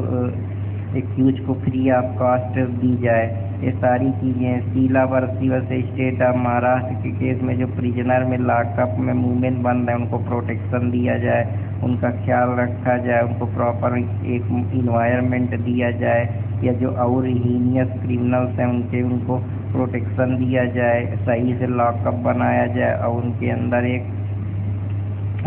एक्यूज को फ्री ऑफ कॉस्ट दी जाए। ये सारी चीज़ें शीला बरसी वैसे स्टेट ऑफ महाराष्ट्र के केस में जो प्रिजनर में लॉकअप में मूवमेंट बंद है उनको प्रोटेक्शन दिया जाए, उनका ख्याल रखा जाए, उनको प्रॉपर एक इन्वायरमेंट दिया जाए, या जो और हीनियस क्रिमिनल्स हैं उनको प्रोटेक्शन दिया जाए, सही से लॉकअप बनाया जाए और उनके अंदर एक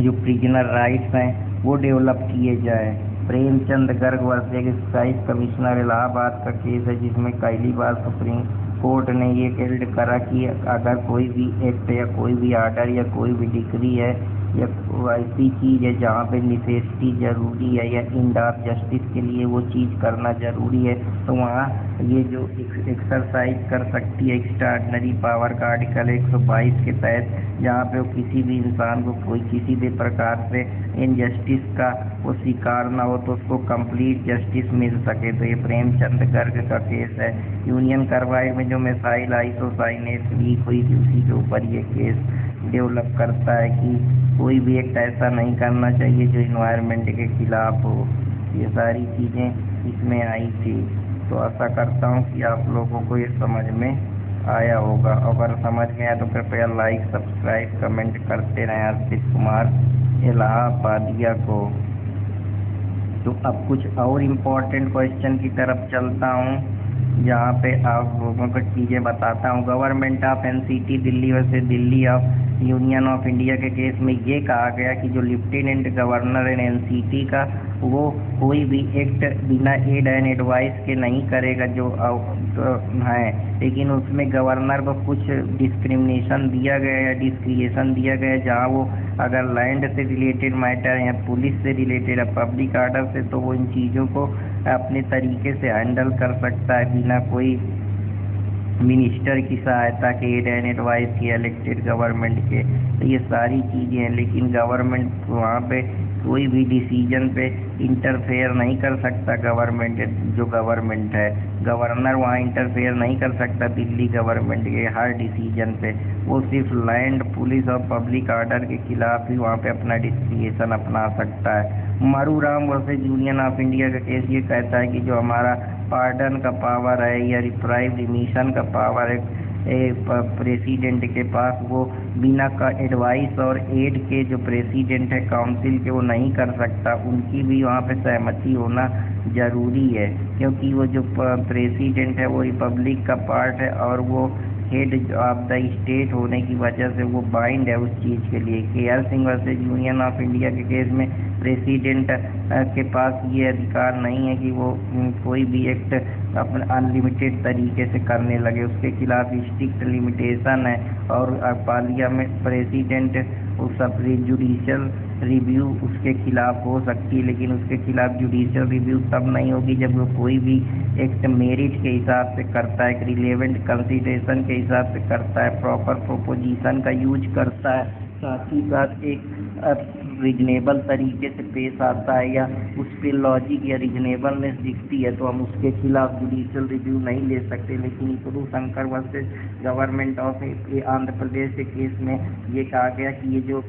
जो प्रिजनर राइट्स हैं वो डेवलप किए जाए। Premchand Garg versus excise commissioner Allahabad का केस है जिसमें पहली बार सुप्रीम कोर्ट ने ये हेल्ड करा कि अगर कोई भी एक्ट या कोई भी आर्डर या कोई भी डिक्री है या ऐसी चीज़ है जहाँ पे नेसेसिटी ज़रूरी है या इंड ऑफ जस्टिस के लिए वो चीज़ करना ज़रूरी है, तो वहाँ ये जो एक्सरसाइज कर सकती है एक्स्ट्राऑर्डिनरी पावर का आर्टिकल 122 के तहत, जहाँ पे वो किसी भी इंसान को कोई किसी भी प्रकार से इनजस्टिस का वो शिकार ना हो तो उसको कंप्लीट जस्टिस मिल सके। तो ये प्रेमचंद गर्ग का केस है। यूनियन कार्बाइड में जो मिसाइल आइसोसाइनेट लीक हुई थी उसी के ऊपर ये केस डेवलप करता है कि कोई भी एक्ट ऐसा नहीं करना चाहिए जो इन्वायरमेंट के खिलाफ हो। ये सारी चीज़ें इसमें आई थी। तो आशा करता हूँ कि आप लोगों को ये समझ में आया होगा। अगर समझ में आया तो कृपया लाइक, सब्सक्राइब, कमेंट करते रहें आशीष कुमार इलाहाबादिया को। तो अब कुछ और इम्पोर्टेंट क्वेश्चन की तरफ चलता हूँ जहाँ पे आप लोगों को चीज़ें बताता हूँ। गवर्नमेंट ऑफ NCT दिल्ली वैसे Delhi of union of India के केस में ये कहा गया कि जो लेफ्टिनेंट गवर्नर है NCT का वो कोई भी एक्ट बिना एड एंड एडवाइस के नहीं करेगा जो है, लेकिन उसमें गवर्नर को कुछ डिस्क्रिमिनेशन दिया गया या डिस्क्रिएशन दिया गया जहाँ वो अगर लैंड से रिलेटेड मैटर है या पुलिस से रिलेटेड है पब्लिक आर्डर से, तो वो इन चीज़ों को अपने तरीके से हैंडल कर सकता है बिना कोई मिनिस्टर की सहायता के, एड एंड एडवाइस की, इलेक्टेड गवर्नमेंट के। तो ये सारी चीज़ें हैं, लेकिन गवर्नमेंट वहाँ पे कोई भी डिसीजन पे इंटरफेयर नहीं कर सकता। गवर्नमेंट है, गवर्नर वहाँ इंटरफेयर नहीं कर सकता दिल्ली गवर्नमेंट के हर डिसीजन पे। वो सिर्फ लैंड, पुलिस और पब्लिक आर्डर के खिलाफ ही वहाँ पे अपना डिस्क्रिएशन अपना सकता है। मरूराम वर्सेस यूनियन ऑफ इंडिया का केस ये कहता है कि जो हमारा पार्डन का पावर है या रिप्राइव रिमिशन का पावर है प्रेसिडेंट के पास, वो बिना का एडवाइस और एड के जो प्रेसिडेंट है काउंसिल के वो नहीं कर सकता। उनकी भी वहाँ पे सहमति होना ज़रूरी है, क्योंकि वो जो प्रेसिडेंट है वो रिपब्लिक का पार्ट है और वो हेड ऑफ द स्टेट होने की वजह से वो बाइंड है उस चीज़ के लिए। KR Singh versus union of India के केस में प्रेसिडेंट के पास ये अधिकार नहीं है कि वो कोई भी एक्ट अपने अनलिमिटेड तरीके से करने लगे, उसके खिलाफ स्ट्रिक्ट लिमिटेशन है। और पार्लियामेंट प्रेसिडेंट उस जुडिशल रिव्यू उसके खिलाफ हो सकती है, लेकिन उसके खिलाफ जुडिशल रिव्यू तब नहीं होगी जब वो कोई भी एक्ट मेरिट के हिसाब से करता है, रिलेवेंट कंसिडरेशन के हिसाब से करता है, प्रॉपर प्रोपोजिशन का यूज करता है, साथ ही साथ एक रीजनेबल तरीके से पेश आता है या उस पर लॉजिक या रीजनेबलनेस दिखती है, तो हम उसके खिलाफ जुडिशियल रिव्यू नहीं ले सकते। लेकिन इकरू Shankar versus government of Andhra Pradesh के केस में ये कहा गया कि ये जो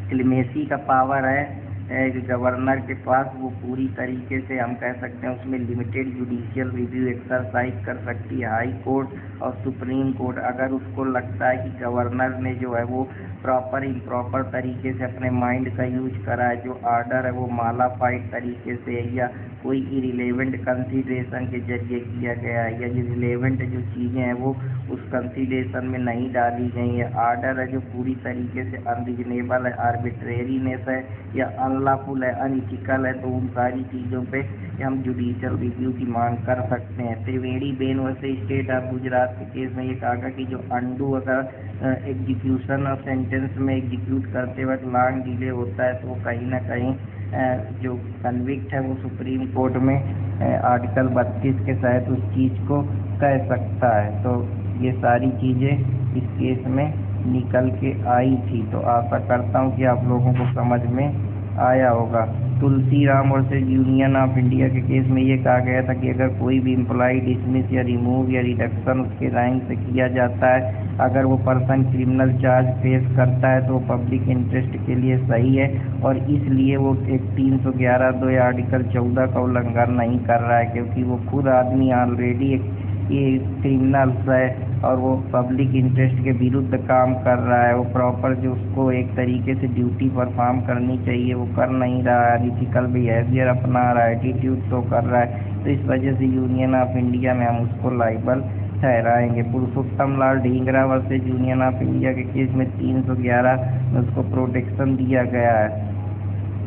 क्लेमेसी का पावर है गवर्नर के पास, वो पूरी तरीके से हम कह सकते हैं उसमें लिमिटेड जुडिशियल रिव्यू एक्सरसाइज कर सकती है हाई कोर्ट और सुप्रीम कोर्ट। अगर उसको लगता है कि गवर्नर ने जो है वो प्रॉपर इम्प्रॉपर तरीके से अपने माइंड का यूज करा है, जो आर्डर है वो मालाफाइड तरीके से या कोई इरिलेवेंट कंसीडरेशन के जरिए किया गया है, या जो रिलेवेंट जो चीज़ें हैं वो उस कंसीडरेशन में नहीं डाली गई है। आर्डर है जो पूरी तरीके से अनरीजनेबल है, आर्बिट्रेरीनेस है या अनलॉफुल है, अनइथिकल है, तो उन सारी चीज़ों पे हम जुडिशियल रिव्यू की मांग कर सकते हैं। Triveniben versus state of Gujarat के केस में ये कहा कि जो अंडू अगर एग्जीक्यूशन और सेंटेंस में एग्जीक्यूट करते वक्त लॉन्ग डिले होता है तो वो कहीं ना कहीं जो कन्विक्ट है वो सुप्रीम कोर्ट में आर्टिकल 32 के तहत उस चीज़ को कह सकता है। तो ये सारी चीज़ें इस केस में निकल के आई थी। तो आशा करता हूँ कि आप लोगों को समझ में आया होगा। Tulsi Ram versus union of India के केस में ये कहा गया था कि अगर कोई भी एम्प्लॉय डिसमिस या रिमूव या रिडक्शन उसके रैंक से किया जाता है, अगर वो पर्सन क्रिमिनल चार्ज फेस करता है तो वो पब्लिक इंटरेस्ट के लिए सही है और इसलिए वो एक 311(2) या आर्टिकल 14 का उल्लंघन नहीं कर रहा है, क्योंकि वो खुद आदमी ऑलरेडी ये क्रिमिनल्स है और वो पब्लिक इंटरेस्ट के विरुद्ध काम कर रहा है। वो प्रॉपर जो उसको एक तरीके से ड्यूटी परफॉर्म करनी चाहिए वो कर नहीं रहा है, अनइथिकल बिहेवियर अपना रहा है, एटीट्यूड शो कर रहा है। तो इस वजह से यूनियन ऑफ इंडिया में हम उसको लाइबल ठहराएंगे। Purushottam Lal Dhingra versus union of India के केस में 311 में उसको प्रोटेक्शन दिया गया है,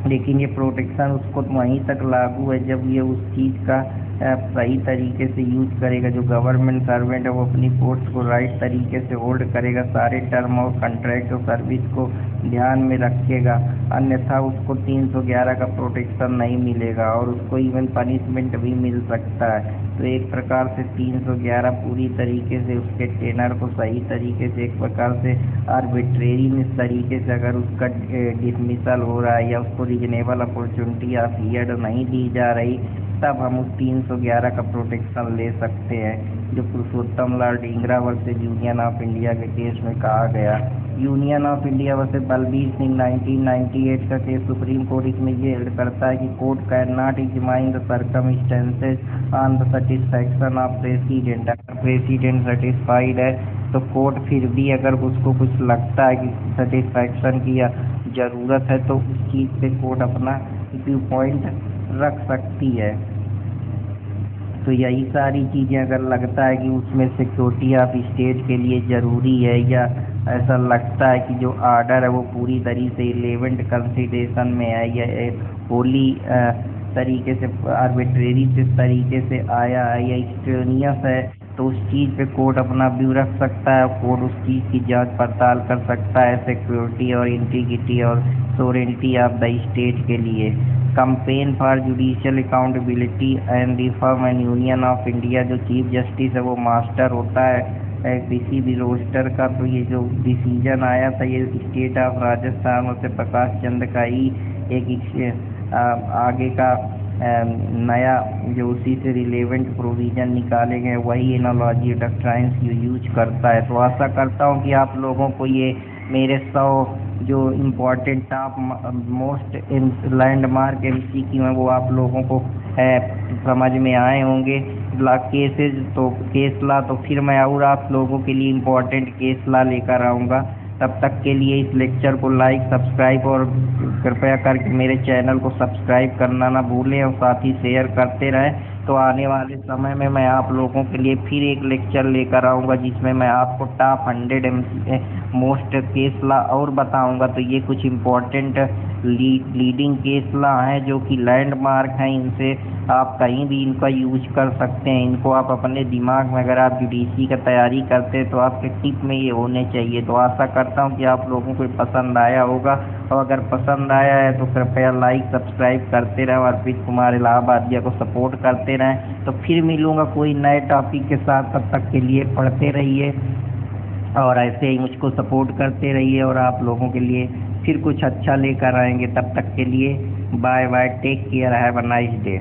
लेकिन ये प्रोटेक्शन उसको वहीं तक लागू है जब ये उस चीज़ का सही तरीके से यूज़ करेगा। जो गवर्नमेंट सर्वेंट है वो अपनी पोस्ट को राइट तरीके से होल्ड करेगा, सारे टर्म और कॉन्ट्रैक्ट और सर्विस को ध्यान में रखेगा, अन्यथा उसको 311 का प्रोटेक्शन नहीं मिलेगा और उसको इवन पनिशमेंट भी मिल सकता है। तो एक प्रकार से 311 पूरी तरीके से उसके टेनर को सही तरीके से, एक प्रकार से आर्बिट्रेरी तरीके से अगर उसका डिसमिसल हो रहा है या उसको रीजनेबल अपॉर्चुनिटी ऑफ हियर नहीं दी जा रही, तब हम उस 311 का प्रोटेक्शन ले सकते हैं, जो Purushottam Lal Dhingra versus union of India के केस में कहा गया। Union of India versus Balbir Singh 1998 का केस सुप्रीम कोर्ट इसमें ये हेल्ड करता है कि court can not examine the circumstances on the satisfaction of president. अगर प्रेसिडेंट सेटिस्फाइड है तो कोर्ट फिर भी अगर उसको कुछ लगता है कि सेटिस्फैक्शन की ज़रूरत है तो उस चीज़ पे कोर्ट अपना व्यू पॉइंट रख सकती है। तो यही सारी चीज़ें अगर लगता है कि उसमें सिक्योरिटी ऑफ स्टेट के लिए ज़रूरी है या ऐसा लगता है कि जो आर्डर है वो पूरी तरीके से इलेवेंट कंसिडरेशन में है या होली तरीके से आर्बिट्रेरी तरीके से आया है या एक्सट्रेनियस है, तो उस चीज़ पे कोर्ट अपना व्यू रख सकता है। कोर्ट उस चीज़ की जांच पड़ताल कर सकता है सिक्योरिटी और इंटीग्रिटी और सोवरेनिटी ऑफ द स्टेट के लिए। Campaign for judicial accountability and reform and union of India, जो चीफ जस्टिस है वो मास्टर होता है किसी भी रोस्टर का। तो ये जो डिसीजन आया था ये स्टेट ऑफ राजस्थान और से प्रकाश चंद्र का ही एक आगे का नया जो उसी से रिलेवेंट प्रोविज़न निकाले गए वही एनालॉजी डॉक्ट्राइन्स यूज करता है। तो आशा करता हूँ कि आप लोगों को ये मेरे 100 जो important top most landmark MCQ हैं वो आप लोगों को समझ में आए होंगे। केस ला तो फिर मैं और आप लोगों के लिए इम्पोर्टेंट केस ला लेकर आऊँगा। तब तक के लिए इस लेक्चर को लाइक सब्सक्राइब और कृपया करके मेरे चैनल को सब्सक्राइब करना ना भूलें और साथ ही शेयर करते रहें। तो आने वाले समय में मैं आप लोगों के लिए फिर एक लेक्चर लेकर आऊँगा जिसमें मैं आपको टॉप 100 मोस्ट केस ला और बताऊँगा। तो ये कुछ इम्पोर्टेंट लीडिंग केस ला हैं जो कि लैंडमार्क हैं, इनसे आप कहीं भी इनका यूज कर सकते हैं। इनको आप अपने दिमाग में अगर आप यूडीसी का तैयारी करते हैं तो आपके टिप में ये होने चाहिए। तो आशा करता हूँ कि आप लोगों को पसंद आया होगा और अगर पसंद आया है तो कृपया लाइक सब्सक्राइब करते रहें और अर्पित कुमार इलाहाबादिया को सपोर्ट करते रहें। तो फिर मिलूँगा कोई नए टॉपिक के साथ, तब तक के लिए पढ़ते रहिए और ऐसे ही मुझको सपोर्ट करते रहिए और आप लोगों के लिए फिर कुछ अच्छा लेकर आएंगे। तब तक के लिए bye bye, take care, have a nice day.